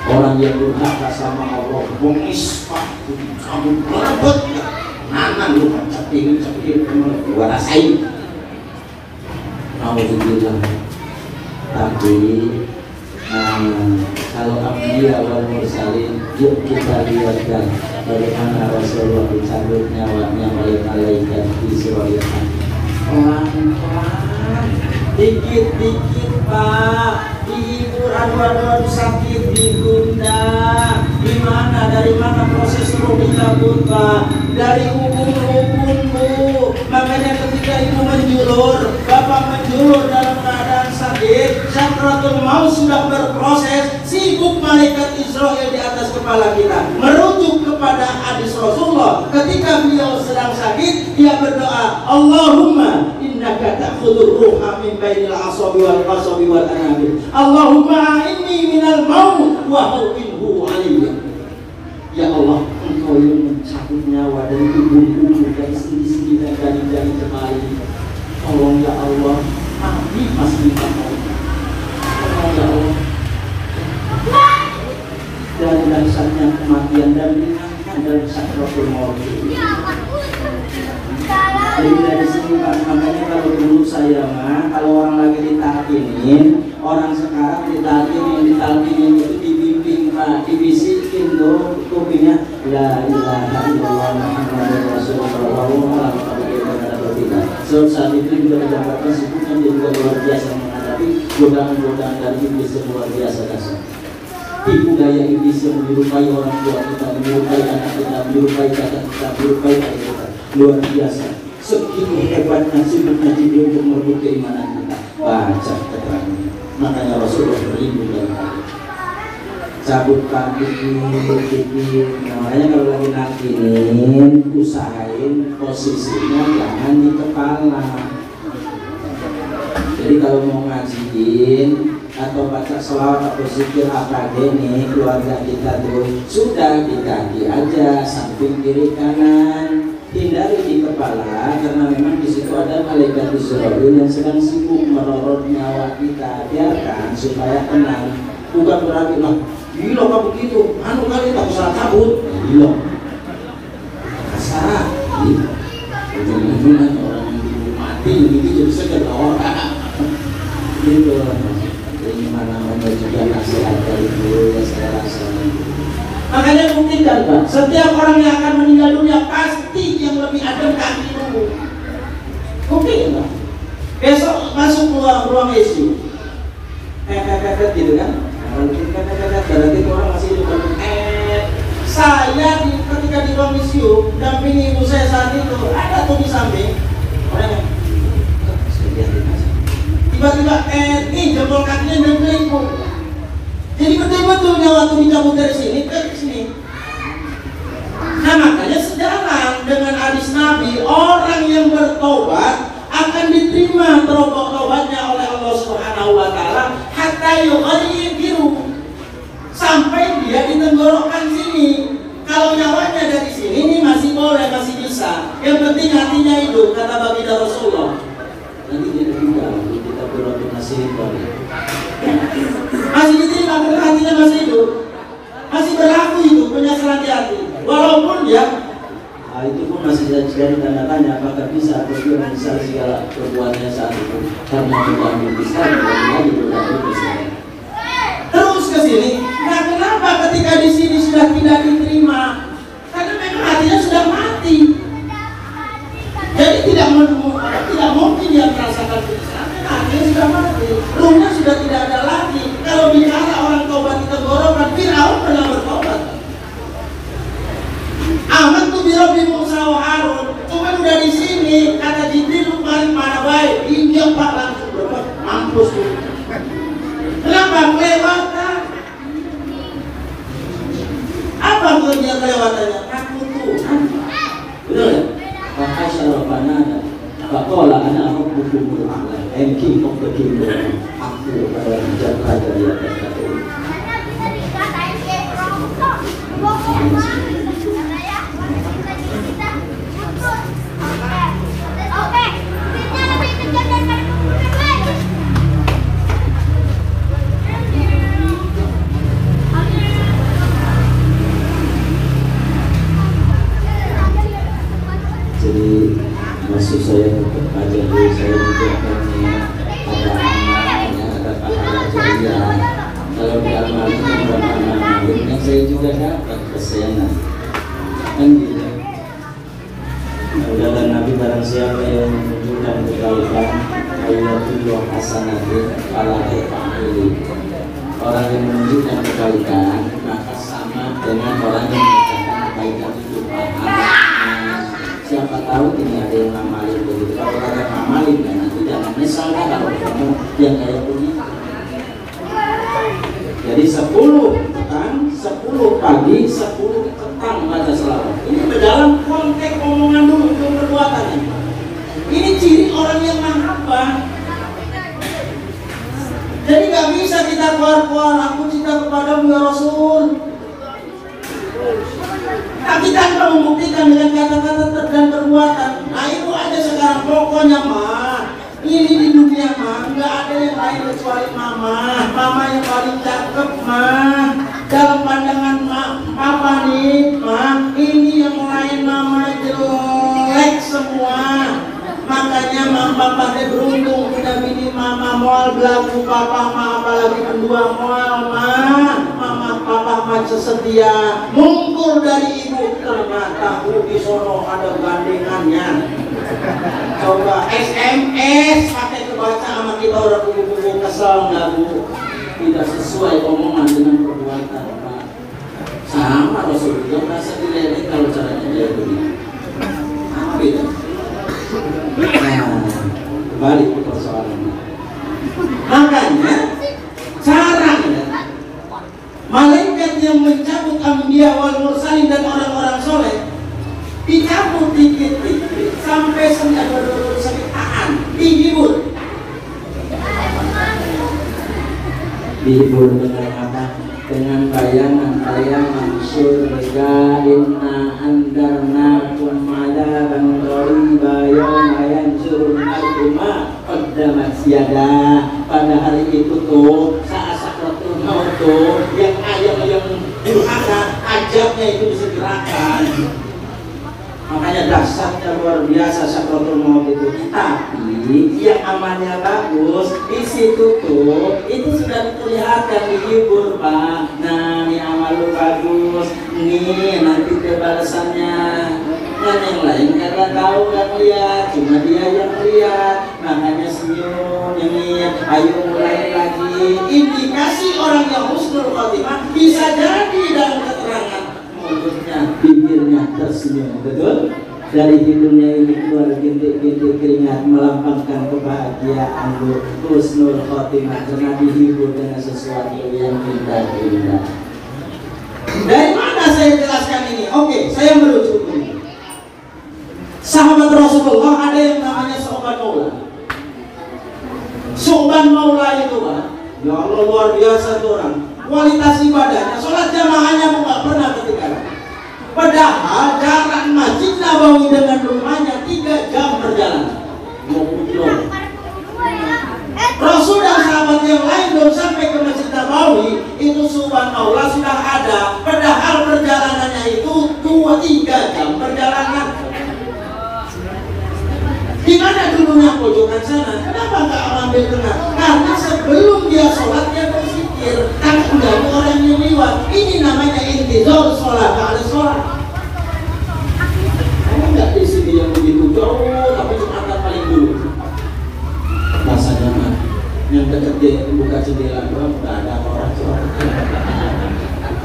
orang yang durhaka sama Allah, mengispat kamu berebut mana lu cepin gua rasain. Alhamdulillah. Tapi kalau Anbiya wal Mursalin, yuk kita lihatkan bagaimana Rasulullah dicabut nyawanya oleh malaikat Israil. Pelan-pelan, dikit-dikit Pak, dihibur, aduh sakit ditunda. Gimana, dari mana proses roh dicabut Pak? Dari ubun-ubunmu. Makanya ketika itu menjulur, Bapak menjulur dalam keadaan sakit, Sakratul Maut sudah berproses, sibuk malaikat Israil di atas kepala kita. Merujuk kepada hadis Rasulullah, ketika beliau sedang sakit, dia berdoa, Allahumma innaka ta'khudhur ruha min bainil asabi wal qasabi wal anabi. Allahumma inni minal maut wa hawwinhu alayya. Ya Allah, Engkau yang mencabut nyawa dari tubuh-tubuh, dari sendi-sendi dan dari kemari. Tolong ya Allah, kami masih minta tolong. Tolong ya Allah. Dari dahsyatnya kematian dan ringankan dari sakratul maut. Jadi dari sini Pak, makanya kalau dulu saya mah, kalau orang lagi ditalkinin, orang sekarang ditalkinin itu dibimbing Pak, dibisikin tuh kupingnya, la ilaha illallah Muhammadur Rasulullah. So saat itu juga didapatkan sebutnya dia juga luar biasa menghadapi godaan-godaan dari iblis yang luar biasa kasar. Tipu daya iblis yang menyerupai orang tua kita, menyerupai anak kita, menyerupai kakak kita, menyerupai adik kita, luar biasa. Segitu hebatnya sibuknya dia untuk merebut keimanan kita. Baca keterangannya. Makanya Rasulullah berlindung dari hal itu. Cabut kaki, namanya kalau lagi nakinin, usahain posisinya jangan di kepala. Jadi kalau mau ngajiin atau baca selawat atau zikir apa nih keluarga kita tuh sudah di kaki aja, samping kiri kanan. Hindari di kepala karena memang di situ ada malaikat Israfil yang sedang sibuk merorot nyawa kita. Biarkan supaya tenang. Bukan berarti lah, gila kamu begitu, anu kali tak usah kabut. Gila. Kasar. Ujung-ujungnya orang yang mati begitu jadi seger orang. Gitu. Ini mana-mana juga nasihat dari guru yang saya rasakan. Makanya buktikan Pak, setiap orang yang akan meninggal dunia pasti yang lebih adem kaki dulu. Buktikan Pak. Besok masuk ruang ICU. Gitu kan? Berarti orang masih hidup. Saya ketika di ruang ICU dampingi ibu saya saat itu ada tuh di samping orangnya. Tiba-tiba jempol kakinya nempel ibu. Jadi betul-betul waktu dicabut dari sini ke sini. Nah makanya sejalan dengan hadis Nabi, orang yang bertobat akan diterima tobatnya oleh Allah Subhanahu Wa Taala hatta yughayyiru, sampai dia ditenggorokan sini. Kalau nyawanya dari sini ini masih boleh, masih bisa. Yang penting hatinya hidup, kata baginda Rasulullah. Nanti dia tinggal, kita berdoa masih hidup. Masih diterima karena hatinya masih hidup, masih berlaku itu penyesalan di hati. Walaupun ya, itu pun masih jadi tanda tanya apakah bisa atau dia menyesal segala perbuatannya saat itu karena mengganggu bisa, lagi mengganggu bisa. Terus ke sini, nah kenapa ketika di sini sudah tidak diterima? Karena memang hatinya sudah mati. Jadi tidak mungkin dia merasakan penyesalan. Hatinya sudah mati, ruhnya sudah tidak ada lagi. Kalau bicara orang tobat di tenggorokan, Fir'aun pernah bertobat. Aman tuh biro di Musa wa Harun, cuma udah di sini kata Jibril lu mana baik, ini Pak langsung berbuat mampus tuh. Kenapa kelewatan? Apa tuh dia kelewatannya? Takut Tuhan. Betul ya? Maka syarafana ada. Bakola anak hukumul a'la, king of the kingdom. Aku adalah raja di atas kata. Jadi maksud saya untuk aja dulu saya mengucapkannya ada amalnya, ada pahala jariah. Kalau di amalnya ada amalnya, saya juga dapat kesenangan. Kan gitu. Kata Nabi barang siapa yang menunjukkan kebaikan, ayatullah hasanatin ala ini. Orang yang menunjukkan kebaikan maka sama dengan orang yang menunjukkan kebaikan itu pahala. Siapa tahu ini ada yang ngamalin begitu. Kalau kagak ngamalin ya nanti jangan nyesal kan kalau kamu yang kayak begitu. Jadi 10 petang, 10 pagi, 10 petang baca selawat. Ini dalam konteks omongan dulu untuk perbuatannya. Ini ciri orang yang mahabbah. Jadi gak bisa kita keluar-keluar aku cinta kepadamu ya Rasul, tapi tanpa membuktikan dengan kata-kata dan perbuatan. Nah itu aja sekarang pokoknya mah. Ini di dunia mah nggak ada yang lain kecuali mama yang paling cakep mah. Dalam pandangan papa nih mah, ini yang lain mama jelek semua. Makanya papa teh beruntung punya bini mama moal belagu papa ma apalagi pendua moal mama papa ma sesetia mungkur dari ibu ternyata di sono ada gandengannya. Coba SMS pakai kebaca sama kita orang buku-buku kesel nggak bu? Tidak sesuai omongan dengan perbuatan Pak. Sama Rasulullah merasa diledek kalau caranya dia begini. Apa beda? Nah, kembali ke persoalan. Makanya caranya malaikat yang mencabut anbiya wal mursalin dan orang-orang soleh dicabut dikit-dikit sampai tahan dihibur. Dihibur dengan apa? Dengan bayangan surga inna andarnakum adaban qariba yawma yanzurul mar'u ma qaddamat yada. Pada hari itu tuh saat sakratul maut tuh yang ayam yang durhaka ajabnya itu disegerakan. Makanya dasarnya luar biasa sakratul maut itu. Tapi yang amalnya bagus di situ tuh itu sudah terlihatkan dihibur Pak. Nah ini amal lu bagus, nih nanti kebalasannya. Dan yang lain karena tahu kan lihat, cuma dia yang lihat. Makanya senyum, nyengir, ayo mulai lagi. Indikasi orang yang husnul khotimah bisa jadi dalam keterangan mulutnya, bibirnya tersenyum, betul? Dari hidungnya ini keluar bintik-bintik keringat melambangkan kebahagiaan husnul khotimah karena dihibur dengan sesuatu yang indah-indah. Dari mana saya jelaskan ini? Oke, saya merujuk ini. Sahabat Rasulullah ada yang namanya Syu'ban Maula. Syu'ban Maula itu Pak, ya Allah luar biasa tuh orang. Kualitas ibadahnya, sholat jamaahnya nggak pernah ketinggalan. Padahal jarak Masjid Nabawi dengan rumahnya 3 jam perjalanan. 20 km. Rasul dan sahabat yang lain belum sampai ke Masjid Nabawi, itu subhanallah sudah ada. Padahal perjalanannya itu 2-3 jam perjalanan. Di mana dulunya pojokan sana? Kenapa nggak ambil tengah? Karena sebelum dia sholat dia berpikir, kan udah orang yang lewat. Ini namanya intizar sholat, nggak ada sholat. Kamu nggak di sini yang begitu jauh, tapi Jumatan paling dulu. Rasanya mah yang dekat dia buka jendela doang, nggak ada orang sholat.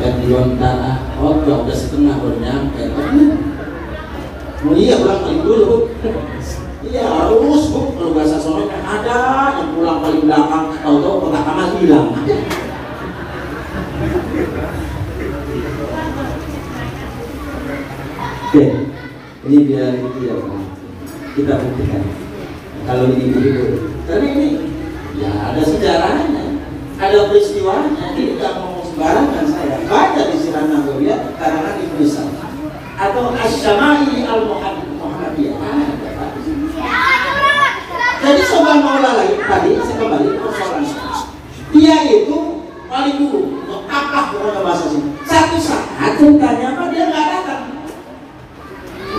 Dan di lontar, oh udah setengah baru nyampe. Oh iya pulang paling dulu. Iya harus bu, kalau bahasa Sunda ada yang pulang paling belakang, tahu-tahu kotak kamar hilang. Oke, ini biar ya, kita buktikan. Kalau ini begitu, karena ini ya ada sejarahnya, ada peristiwanya. Ini nggak mau sembarangan saya. Baca di Sirah Nabawiyah karena Ibnu Sa'd atau Asy-Syama'il Al-Muhammadiyah. Jadi Syu'ban Maula lagi tadi saya kembali ke persoalan. Dia itu paling dulu untuk apa orang bahasa sini. Satu saat ceritanya apa dia nggak datang.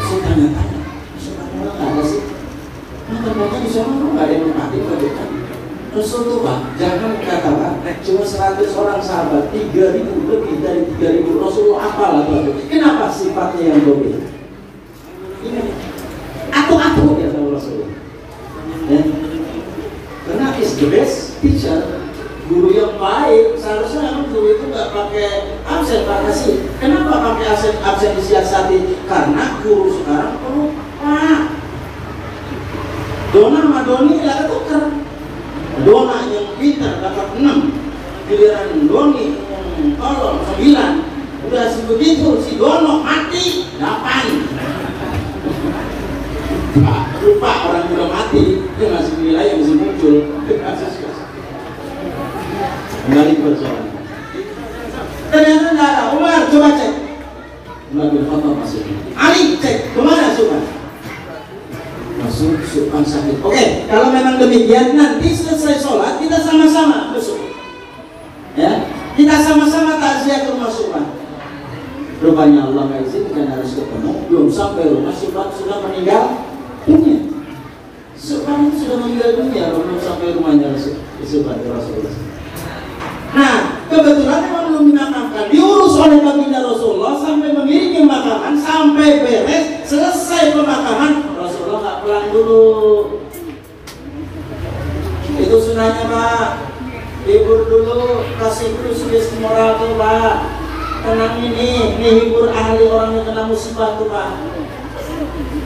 Saya tanya-tanya, Syu'ban Maula nggak ada sih. Ternyata di sana nggak ada yang mati pada Rasul tuh Pak, jangan katakan cuma 100 orang sahabat, 3.000 lebih dari 3.000 Rasulullah apalah tuh. Kenapa sifatnya yang berbeda? Ini atu-atu ya sama Rasulullah. Ya. Karena is the best teacher, guru yang baik. Seharusnya guru itu nggak pakai absen, Pak kasih. Kenapa pakai absen disiasati? Karena guru sekarang perlu Pak. Dona sama Doni lah ketuker. Dona yang pintar dapat 6, giliran Doni yang tolong 9. Udah sebegitu si Dono mati 8. Lupa orang udah mati, dia masih wilayah masih muncul. Kembali ke persoalan. Ternyata nggak ada. Umar coba cek. Umar bin Khattab masuk. Ali cek kemana Syu'ban? Masuk Syu'ban sakit. Oke, kalau memang demikian nanti selesai sholat kita sama-sama besok. Ya, kita sama-sama takziah ke rumah Syu'ban. Rupanya Allah nggak izinkan harus ketemu. Belum sampai rumah Syu'ban sudah meninggal dunia. sudah meninggal dunia belum sampai rumahnya Rasulullah. Nah, kebetulan memang belum dimakamkan, diurus oleh baginda Rasulullah sampai mengiringi pemakaman, sampai beres, selesai pemakaman, Rasulullah nggak pulang dulu. Itu sunahnya Pak. Hibur dulu, kasih dulu sugesti moral tuh Pak. Tenang ini hibur ahli orang yang kena musibah tuh Pak.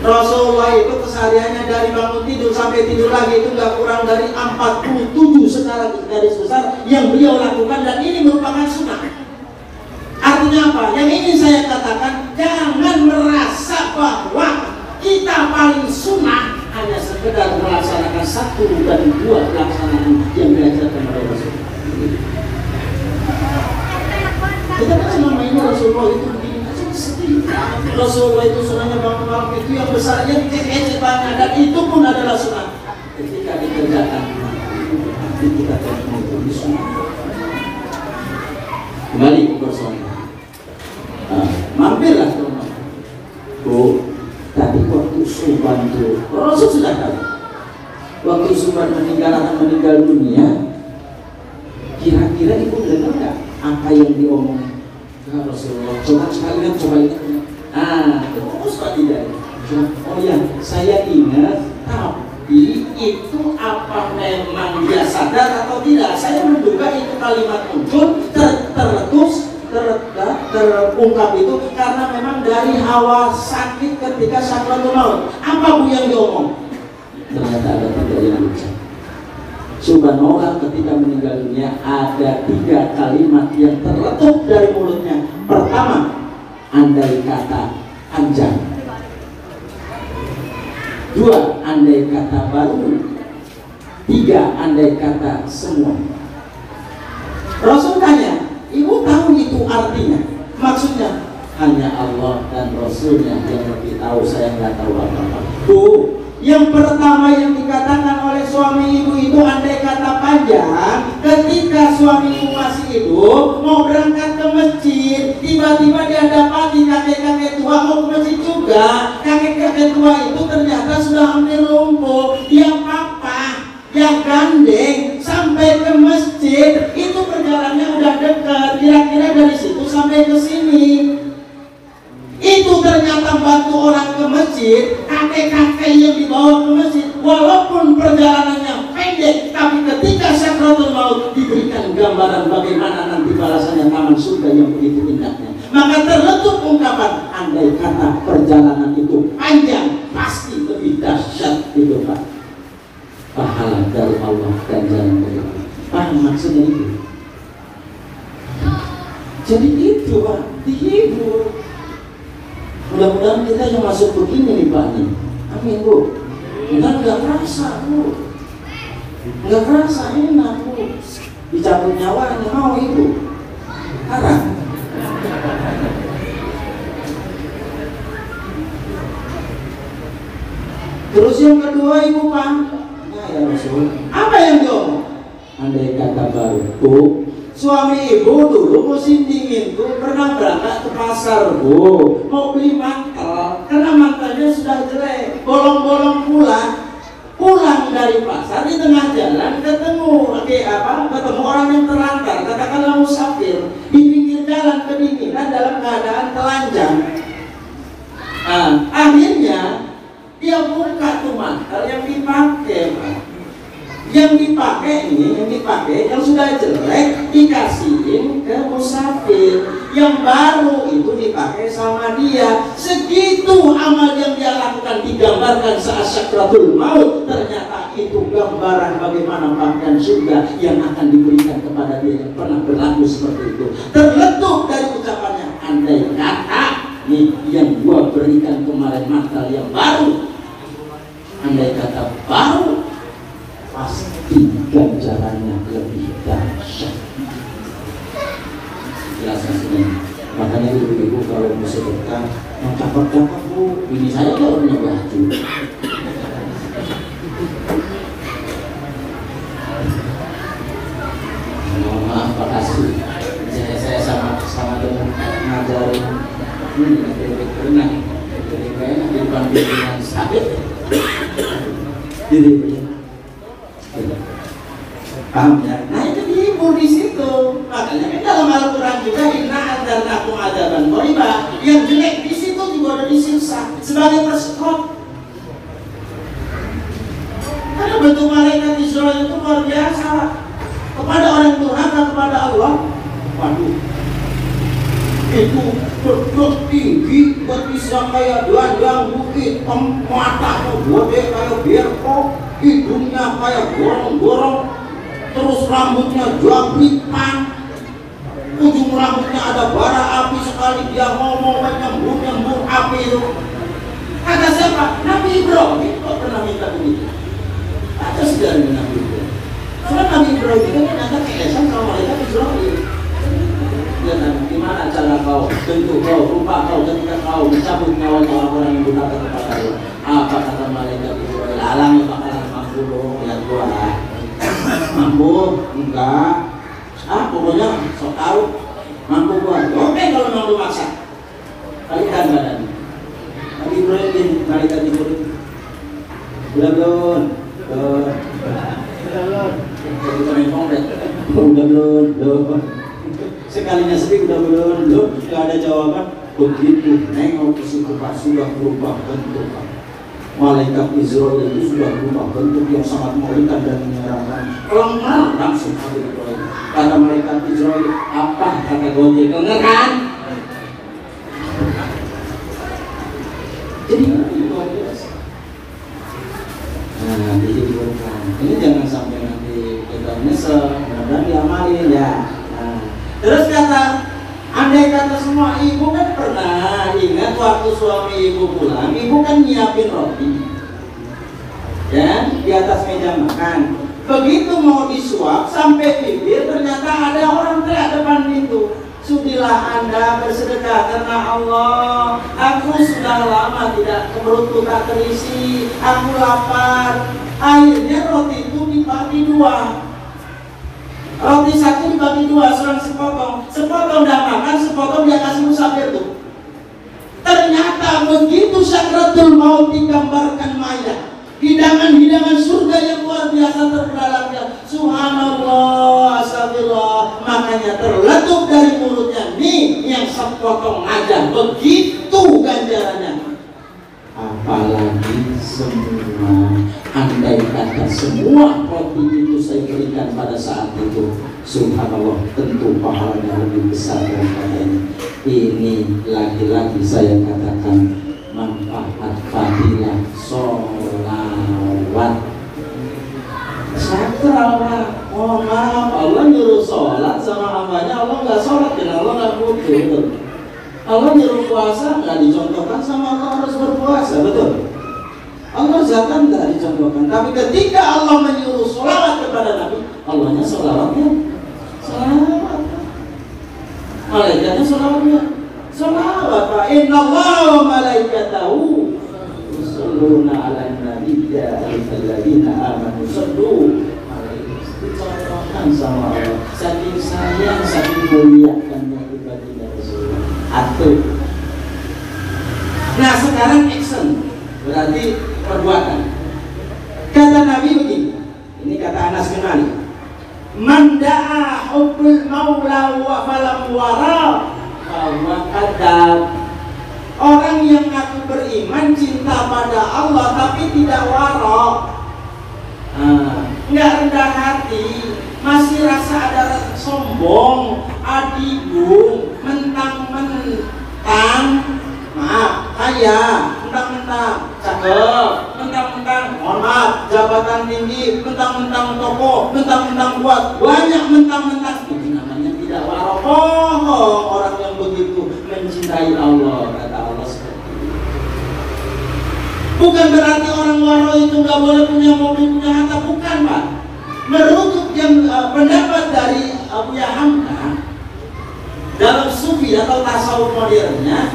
Rasulullah itu kesehariannya dari bangun tidur sampai tidur lagi itu nggak kurang dari 47 secara garis besar yang beliau lakukan, dan ini merupakan sunnah. Artinya apa? Yang ingin saya katakan, jangan merasa bahwa kita paling sunnah hanya sekedar melaksanakan satu dan dua pelaksanaan yang diajarkan oleh Rasulullah. Kita kan selama ini Rasulullah itu begini aja sedih. Rasulullah itu sunnahnya bangun malam itu yang besar, yang kecil banget, dan itu pun adalah sunnah. Ketika dikerjakan, nanti kita terima itu sunnah. Kembali ke persoalan. Mampirlah ke rumah. Tadi waktu Subhan itu Rasul sudah tahu. Waktu Subhan meninggal dunia, kira-kira ibu dengar nggak apa yang diomongin? Ya Rasulullah, coba sekalian coba ingat. Terus Pak tidak. Oh ya, saya ingat, tapi itu apa memang dia sadar atau tidak? Saya menduga itu kalimat muncul terungkap itu karena memang dari hawa sakit ketika sakratul maut. Apa Bu yang diomong? Ternyata ada tiga yang lucu. Subhanallah, ketika meninggal dunia ada 3 kalimat yang terletup dari mulutnya. Pertama, andai kata anjang. 2, andai kata baru. 3, andai kata semua. Rasul tanya, ibu tahu itu artinya? Maksudnya hanya Allah dan Rasulnya yang lebih tahu, saya nggak tahu apa-apa. Bu, yang pertama yang dikatakan oleh suami ibu itu andai kata panjang, ketika suami ibu masih hidup mau berangkat ke masjid, tiba-tiba dia dapati kakek-kakek tua mau ke masjid juga. Kakek-kakek tua itu ternyata sudah hampir lumpuh. Dia dia gandeng sampai ke masjid, itu perjalanannya udah dekat, kira-kira dari situ sampai ke sini. Itu ternyata bantu orang ke masjid, kakek-kakek yang dibawa ke masjid, walaupun perjalanannya pendek, tapi ketika sakratul maut diberikan gambaran bagaimana nanti balasannya taman surga yang begitu indahnya. Maka terletup ungkapan, andai kata perjalanan itu panjang, pasti lebih dahsyat itu Pak pahala dari Allah dan jalan beriman. Paham maksudnya itu? Jadi itu Pak, dihibur. Mudah-mudahan kita yang masuk begini nih Pak nih. Amin Bu. Enggak kerasa Bu. Enggak kerasa, enak Bu. Dicabut nyawanya mau Ibu. Haram. Terus yang kedua Ibu Pak, ya Rasul, apa yang diomong? Andai kata baru Bu, suami ibu dulu musim dingin tuh pernah berangkat ke pasar Bu, mau beli mantel, karena mantelnya sudah jelek, bolong-bolong pulang dari pasar, di tengah jalan ketemu orang yang terlantar, katakanlah musafir, di pinggir jalan kedinginan dalam keadaan telanjang. Akhirnya dia buka tuh mantel yang dipakai, yang sudah jelek dikasihin ke musafir, yang baru itu dipakai sama dia. Segitu amal yang dia lakukan digambarkan saat sakratul maut, ternyata itu gambaran bagaimana pakaian surga yang akan diberikan kepada dia yang pernah berlaku seperti itu. Terletup dari ucapannya, andai kata nih yang gua berikan kemarin mantel yang baru, andai kata baru, pasti ganjarannya lebih dahsyat. Jelaskan sini. Makanya ibu-ibu kalau mau sedekah, yang cakep-cakep Bu, ini saya kalau punya baju. Maaf Pak kasih. Saya sama dengan ngajarin ini berenang. Jadi kayaknya di depan bimbingan sakit. Jadi paham ya? Nah itu dihibur di situ. Makanya kan dalam Al-Quran juga inna anzalnakum adzaban qariba, yang jelek di situ juga ada disiksa sebagai persekop. Karena bentuk malaikat Israel itu luar biasa kepada orang durhaka kepada Allah. Waduh, itu berdok tinggi, betisnya kayak gelandang bukit, matanya gede kayak berkok, hidungnya kayak gorong-gorong, terus rambutnya jabritan, ujung rambutnya ada bara api, sekali dia ngomong nyembur api itu. Kata siapa? Nabi Ibrahim. Kok pernah minta begitu? Ada sejarahnya Nabi Ibrahim. Soalnya Nabi Ibrahim itu ternyata keesan sama malaikat Israel. Ya kan, gimana cara kau, bentuk kau, rupa kau ketika kau mencabut nyawa orang-orang yang durhaka kepada Allah? Apa kata malaikat Israel? Alam bakalan mampu dong, ya gua. Mampu? Enggak. Pokoknya sok tahu. Mampu gua. Oke kalau mampu maksa. Balikan badannya. Nabi Ibrahim, malaikat Israel. Belum. Udah belum. Sekalinya sedih udah belum, nggak ada jawaban. Begitu nengok ke situ Pak, sudah berubah bentuk Pak. Malaikat Israel itu sudah berubah bentuk yang sangat mengerikan dan menyeramkan. Lemah langsung kata malaikat Israel, apa kata Gojek kan? Jadi luar biasa. Nah, dihiburkan. Ini jangan sampai nanti kita nyesel, mudah-mudahan diamalin ya. Terus kata, andai kata semua ibu kan pernah ingat waktu suami ibu pulang, ibu kan nyiapin roti, ya, di atas meja makan. Begitu mau disuap sampai bibir, ternyata ada orang teriak depan pintu. Sudilah Anda bersedekah karena Allah. Aku sudah lama tidak, perutku tak terisi, aku lapar. Akhirnya roti itu dibagi dua. Roti satu dibagi dua, serang sepotong dah makan, sepotong dia kasih musafir tuh. Ternyata begitu sakratul maut digambarkan mayat, hidangan-hidangan surga yang luar biasa terdalamnya. Subhanallah, astagfirullah. Makanya terletup dari mulutnya nih yang sepotong aja, begitu ganjarannya. Apalagi semua, andai kata semua roti itu saya berikan pada saat itu, subhanallah, tentu pahalanya lebih besar daripada ini. Ini lagi-lagi saya katakan manfaat fadilah sholawat. Sakral, mohon maaf, Allah nyuruh sholat sama hambanya, Allah nggak sholat dan Allah nggak butuh. Allah nyuruh puasa nggak dicontohkan sama Allah harus berpuasa, betul? Allah zakat nggak dicontohkan, tapi ketika Allah menyuruh sholawat kepada Nabi, Allahnya sholawatnya, sholawat. Malaikatnya sholawatnya, sholawat. Inna Allah wa malaikatahu yusholluna 'alan nabi ya ayyuhalladzina amanu shollu alaihi. Dicontohkan sama Allah, saking sayang, saking muliakannya kepada Rasulullah. Atur. Nah sekarang action, berarti perbuatan. Kata Nabi begini, ini kata Anas bin Malik, man da'a hubbul maula wa falam wara bahwa kadzab. Orang yang ngaku beriman, cinta pada Allah tapi tidak wara, nggak rendah hati, masih rasa ada sombong, adigung, mentang-mentang, maaf, kaya, mentang-mentang cakep, mentang-mentang, mohon maaf, jabatan tinggi, mentang-mentang tokoh, mentang-mentang kuat, banyak mentang-mentang. Itu namanya tidak waro. Orang yang begitu mencintai Allah, kata Allah seperti itu. Bukan berarti orang waro itu nggak boleh punya mobil, punya harta, bukan Pak. Menurut yang pendapat dari Abu Hamka dalam sufi atau tasawuf modernnya,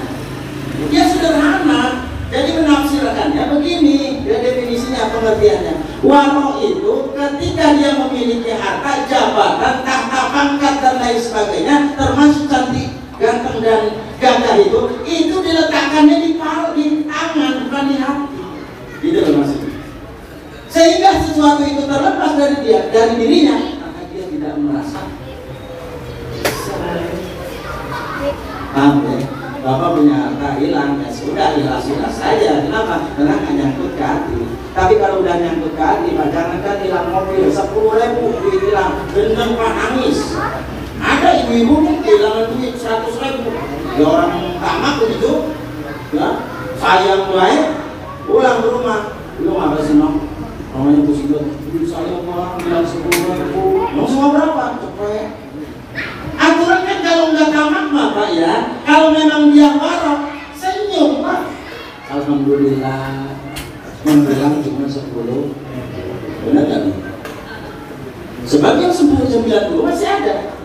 dia sederhana. Jadi menafsirkannya begini, ya definisinya, pengertiannya. Waro itu ketika dia memiliki harta, jabatan, tahta, pangkat dan lain sebagainya, termasuk cantik, ganteng dan gagah itu diletakkannya di tangan, bukan di hati. Gitu loh maksudnya. Sehingga sesuatu itu terlepas dari dia, dari dirinya, maka Paham ya? Bapak punya harta hilang, ya sudah ikhlas-ikhlas saja. Kenapa? Karena nggak nyangkut ke hati. Tapi kalau udah nyangkut ke hati, jangan kan hilang mobil 10.000 duit hilang, bener Pak nangis. Ada ibu-ibu kehilangan duit 100.000. Ya orang tamak begitu, ya sayang baik, pulang ke rumah, lu apa sih nong? Namanya pusing banget. Duit saya Pak hilang 10.000. Mau semua berapa? Cepet. Aturan kan kalau nggak tamak mah Pak ya, kalau memang dia marah, senyum Pak. Alhamdulillah, menghilang cuma 10. Benar nggak? Sebagian 90 masih ada.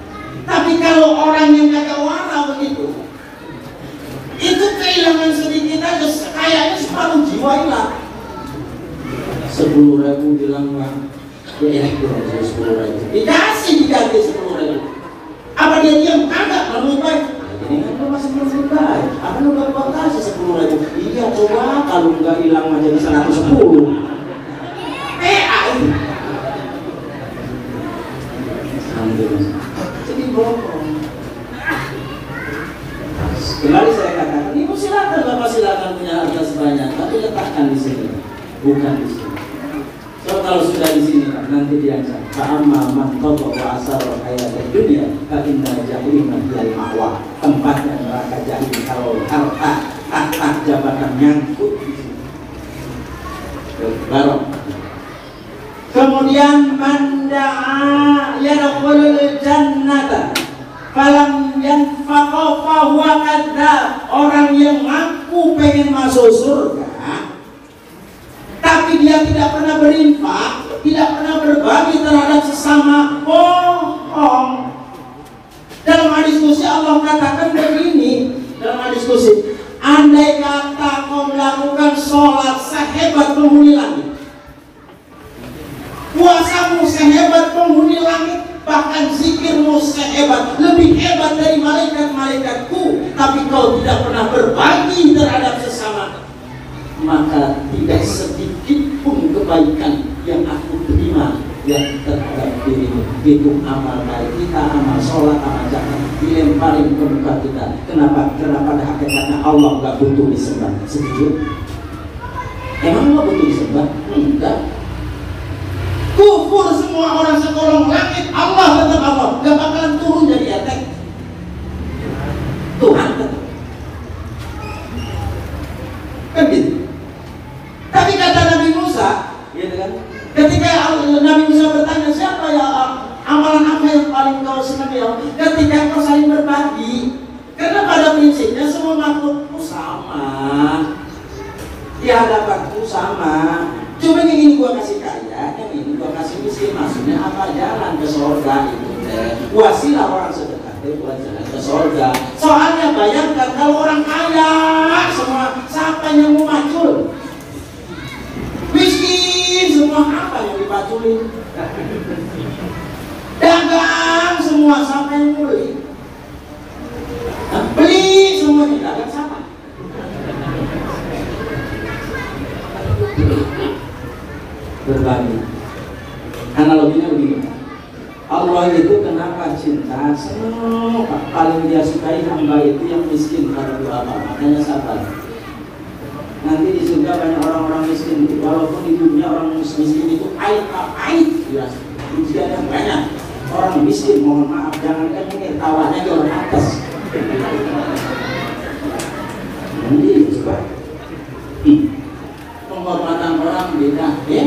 Tapi kalau orang yang kagak waras begitu, itu kehilangan sedikit aja, kayaknya separuh jiwa hilang. 10.000 hilang Pak. Ya kurang 10.000. Dikasih diganti 10.000. Apa dia diam? Kagak, menurut baik. Ini kan lu masih menurut baik. Apa lu gak kasih 10.000? Iya coba kalau nggak hilang aja di 110. Alhamdulillah. Jadi bohong. Kembali saya katakan, ibu silakan bapak silakan punya harta sebanyak, tapi letakkan di sini, bukan di sini. So kalau sudah di sini nanti diancam. Fa'amma man tagha wa asara hayatad dunya fa inna jahima hiyal ma'wa. Tempatnya neraka jahim kalau harta jabatan nyangkut di sini. Barok. Kemudian manda'a yadkhulul jannata falam yanfaqa fa huwa kadzdzab. Orang yang ngaku pengen masuk surga tapi dia tidak pernah berinfak, tidak pernah berbagi terhadap sesama, bohong. Dalam hadis qudsi Allah katakan begini, dalam hadis qudsi, andai kata kau melakukan sholat sehebat penghuni langit, puasamu sehebat penghuni langit, bahkan zikirmu sehebat, lebih hebat dari malaikat-malaikatku, tapi kau tidak pernah berbagi terhadap sesama, maka tidak sedikit pun kebaikan yang aku terima yang terhadap dirimu. Itu amal baik kita, amal sholat, amal zakat dilemparin ke muka kita. Kenapa? Karena pada hakikatnya Allah gak butuh disembah. Setuju? Emang Allah butuh disembah? Enggak. Kufur semua orang sekolong langit, Allah tetap Allah, gak bakalan turun jadi etek. Tuhan tetap. Kan gitu. Tapi kata Nabi Musa, gitu kan? Ketika Nabi Musa bertanya, siapa ya amalan apa yang paling kau senangi ya? Ketika kau saling berbagi, karena pada prinsipnya semua makhlukku sama, di hadapanku sama. Cuma yang ini gua kasih kaya, yang ini gua kasih miskin. Maksudnya apa? Jalan ke surga itu. Wasilah orang sedekah itu buat jalan ke surga. Soalnya bayangkan kalau orang kaya semua, siapa yang mau macul? Miskin semua, apa yang dipaculin? Dagang semua, siapa yang beli? Beli semuanya, dagang siapa? Berbagi. Analoginya begini, Allah itu kenapa cinta? Senang, paling dia sukai hamba itu yang miskin pada doa apa? Makanya sabar. Nanti di surga banyak orang-orang miskin, walaupun di dunia orang miskin itu aib, ya, ujian yang banyak. Orang miskin, mohon maaf, jangankan ini tawanya di orang atas. Nanti coba, penghormatan orang beda, ya.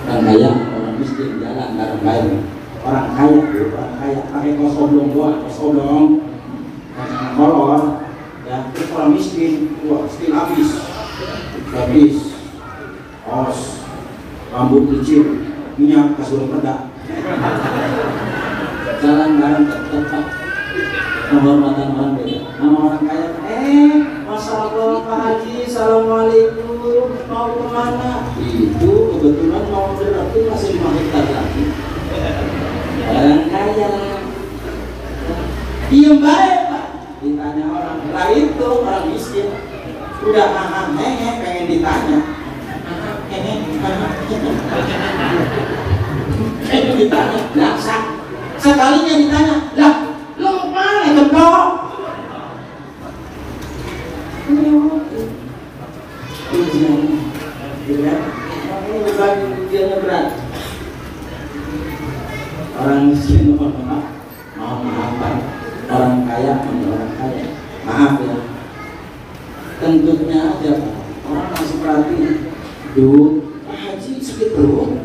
Orang kaya, orang miskin jalan bareng baik. Orang kaya pakai kos oblong doang, kolor. Ya, terus orang miskin, wah, miskin habis, os, rambut kecil, minyak, kasur peda, jalan bareng tetap, penghormatan orang beda. Nama orang kaya, Masya Allah Pak Haji, Assalamualaikum, mau kemana? Itu kebetulan mau berarti masih 5 hektar lagi. Orang kaya, diem baik Pak. Ditanya orang, lah itu orang miskin udah pengen ditanya, ditanya, lah sekalinya ditanya, lah lo mana kebok? ujiannya berat. Orang miskin mohon maaf Pak. Orang kaya orang kaya, maaf ya. Kentutnya aja Pak. Orang langsung perhatiin. Duh, Pak Haji sakit perut.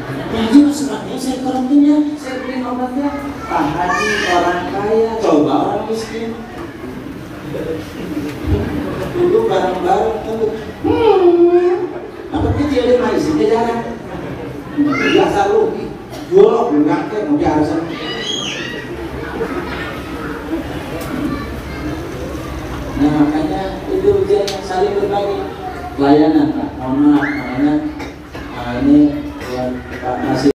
Pak Haji masalahnya saya karantina, saya beliin obatnya. Pak Haji orang kaya, coba orang miskin. Duduk bareng-bareng tuh. Apa kecil dia main sih jarang. Biasa lu, jual enggak kayak mau biasa. Nah makanya itu ujian yang saling berbagi. Pelayanan Pak, mohon maaf makanya ini buat Pak Masih